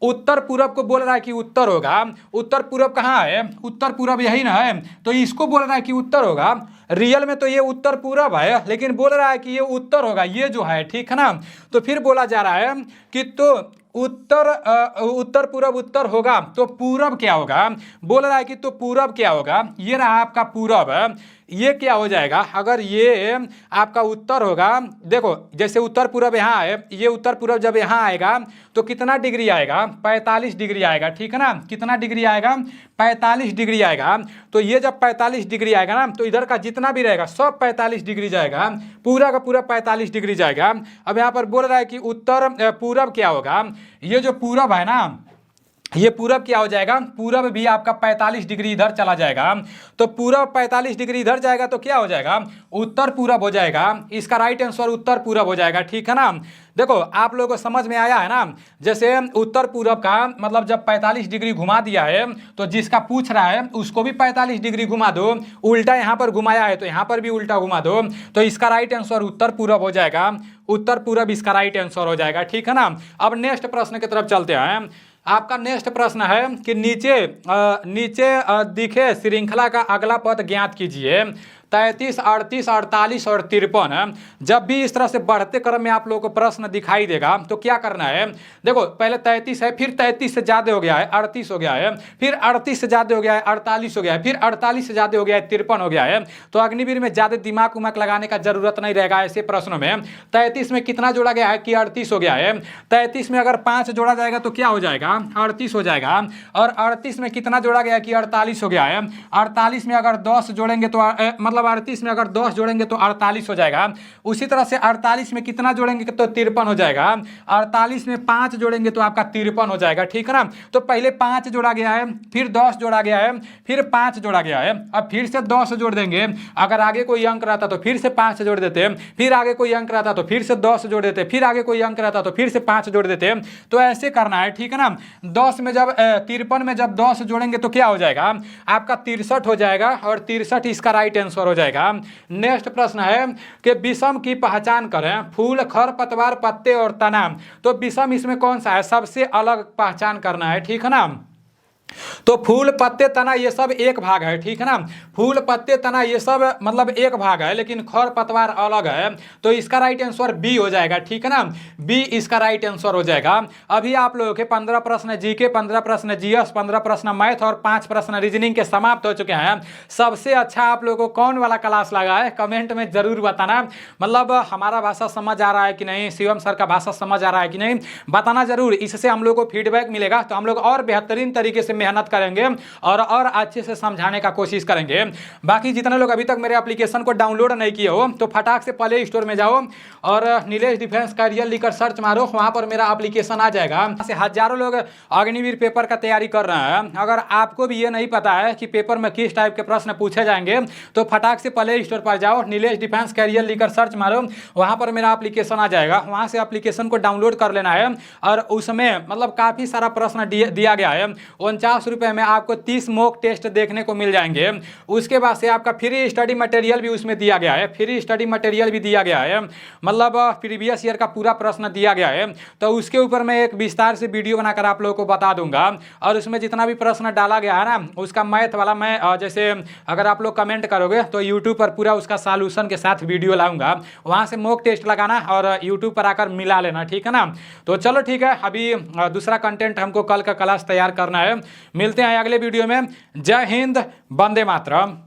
उत्तर पूरब को बोल रहा है कि उत्तर होगा। उत्तर पूरब कहाँ है, उत्तर पूरब यही ना है, तो इसको बोल रहा है कि उत्तर होगा। रियल में तो ये उत्तर पूरब है, लेकिन बोल रहा है कि ये उत्तर होगा, ये जो है, ठीक है ना। तो फिर बोला जा रहा है कि तो उत्तर पूरब उत्तर होगा तो पूरब क्या होगा, बोल रहा है कि तो पूरब क्या होगा, ये रहा आपका पूरब, ये क्या हो जाएगा, अगर ये आपका उत्तर होगा, देखो जैसे उत्तर पूरब यहाँ है, ये उत्तर पूरब जब यहाँ आएगा तो कितना डिग्री आएगा, 45 डिग्री आएगा, ठीक है ना, कितना डिग्री आएगा, 45 डिग्री आएगा। तो ये जब 45 डिग्री आएगा ना तो इधर का जितना भी रहेगा सब 45 डिग्री जाएगा, पूरा का पूरा 45 डिग्री जाएगा। अब यहाँ पर बोल रहा है कि उत्तर पूरब क्या होगा, ये जो पूरब है ना, ये पूरब क्या हो जाएगा, पूरब भी आपका 45 डिग्री इधर चला जाएगा, तो पूरब 45 डिग्री इधर जाएगा तो क्या हो जाएगा, उत्तर पूरब हो जाएगा। इसका राइट आंसर उत्तर पूरब हो जाएगा, ठीक है ना। देखो आप लोगों को समझ में आया है ना, जैसे उत्तर पूरब का मतलब जब 45 डिग्री घुमा दिया है तो जिसका पूछ रहा है उसको भी 45 डिग्री घुमा दो, उल्टा यहाँ पर घुमाया है तो यहाँ पर भी उल्टा घुमा दो, तो इसका राइट आंसर उत्तर पूरब हो जाएगा, उत्तर पूरब इसका राइट आंसर हो जाएगा, ठीक है ना। अब नेक्स्ट प्रश्न की तरफ चलते हैं। आपका नेक्स्ट प्रश्न है कि नीचे दिखे श्रृंखला का अगला पद ज्ञात कीजिए। 33, 38, 48 और 53। जब भी इस तरह से बढ़ते क्रम में आप लोगों को प्रश्न दिखाई देगा तो क्या करना है, देखो पहले 33 है, फिर 33 से ज्यादा हो गया है 38 हो गया है, फिर 38 से ज्यादा हो गया है 48 हो गया है, फिर 48 से ज्यादा हो गया है 53 हो गया है। तो अग्निवीर में ज्यादा दिमाग उमाग लगाने का जरूरत नहीं रहेगा ऐसे प्रश्नों में। 33 में कितना जोड़ा गया है कि 38 हो गया है, 33 में अगर 5 जोड़ा जाएगा तो क्या हो जाएगा, 38 हो जाएगा, और 38 में कितना जोड़ा गया कि 48 हो गया है, 48 में अगर 10 जोड़ेंगे तो मतलब 38 में अगर 10 जोड़ेंगे तो 48 हो जाएगा। उसी तरह से 48 में कितना जोड़ेंगे तो 53 हो जाएगा, 48 में 5 जोड़ेंगे तो आपका 53 हो जाएगा, ठीक है ना। तो पहले 5 जोड़ा गया है, फिर 10 जोड़ा गया है, फिर 5 जोड़ा गया है, अब फिर से 10 जोड़ देंगे, अगर आगे कोई अंक रहता तो फिर से 5 जोड़ देते, फिर आगे कोई अंक रहता तो फिर से 10 जोड़ देते, फिर आगे कोई अंक रहता तो फिर से 5 जोड़ देते। तो ऐसे करना है, ठीक है ना। 10 में जब 53 में जब 10 जोड़ेंगे तो क्या हो जाएगा, आपका 63 हो जाएगा, और 63 इसका राइट आंसर हो जाएगा। नेक्स्ट प्रश्न है कि विषम की पहचान करें, फूल, खरपतवार, पत्ते और तना। तो विषम इसमें कौन सा है, सबसे अलग पहचान करना है, ठीक है ना। तो फूल, पत्ते, तना ये सब एक भाग है, ठीक है ना। फूल, पत्ते, तना ये सब मतलब एक भाग है, लेकिन खर पतवार अलग है, तो इसका राइट आंसर बी हो जाएगा, ठीक है ना। बी इसका राइट आंसर हो जाएगा। अभी आप लोगों के 15 प्रश्न जीके, 15 प्रश्न जीएस, 15 प्रश्न मैथ और 5 प्रश्न रीजनिंग के समाप्त हो चुके हैं। सबसे अच्छा आप लोगों को कौन वाला क्लास लगा है कमेंट में जरूर बताना। मतलब हमारा भाषा समझ आ रहा है कि नहीं, शिवम सर का भाषा समझ आ रहा है कि नहीं, बताना जरूर। इससे हम लोग को फीडबैक मिलेगा तो हम लोग और बेहतरीन तरीके से मेहनत करेंगे और अच्छे से समझाने का कोशिश करेंगे। बाकी जितने लोग अभी तक मेरे एप्लीकेशन को डाउनलोड नहीं किए हो तो फटाक से प्ले स्टोर में जाओ और नीलेश डिफेंस कैरियर लिखकर सर्च मारो, वहां पर मेरा एप्लीकेशन आ जाएगा। ऐसे हजारों लोग अग्निवीर पेपर का तैयारी कर रहे हैं। अगर आपको भी ये नहीं पता है कि पेपर में किस टाइप के प्रश्न पूछे जाएंगे तो फटाक से प्ले स्टोर पर जाओ, नीलेश डिफेंस कैरियर लिखकर सर्च मारो, वहां पर मेरा एप्लीकेशन आ जाएगा। वहां से एप्लीकेशन को डाउनलोड कर लेना है और उसमें मतलब काफी सारा प्रश्न दिया गया है। 49 रुपए में आपको 30 मॉक टेस्ट देखने को मिल जाएंगे। उसके बाद से आपका फ्री स्टडी मटेरियल भी उसमें दिया गया है, फ्री स्टडी मटेरियल भी दिया गया है, मतलब प्रीवियस ईयर का पूरा प्रश्न दिया गया है। तो उसके ऊपर मैं एक विस्तार से वीडियो बनाकर आप लोगों को बता दूंगा और उसमें जितना भी प्रश्न डाला गया है ना उसका मैथ वाला मैं जैसे अगर आप लोग कमेंट करोगे तो यूट्यूब पर पूरा उसका सॉल्यूशन के साथ वीडियो लाऊंगा, वहां से मॉक टेस्ट लगाना और यूट्यूब पर आकर मिला लेना, ठीक है ना। तो चलो ठीक है, अभी दूसरा कंटेंट हमको कल का क्लास तैयार करना है। मिलते हैं अगले वीडियो में। जय हिंद, वंदे मातरम।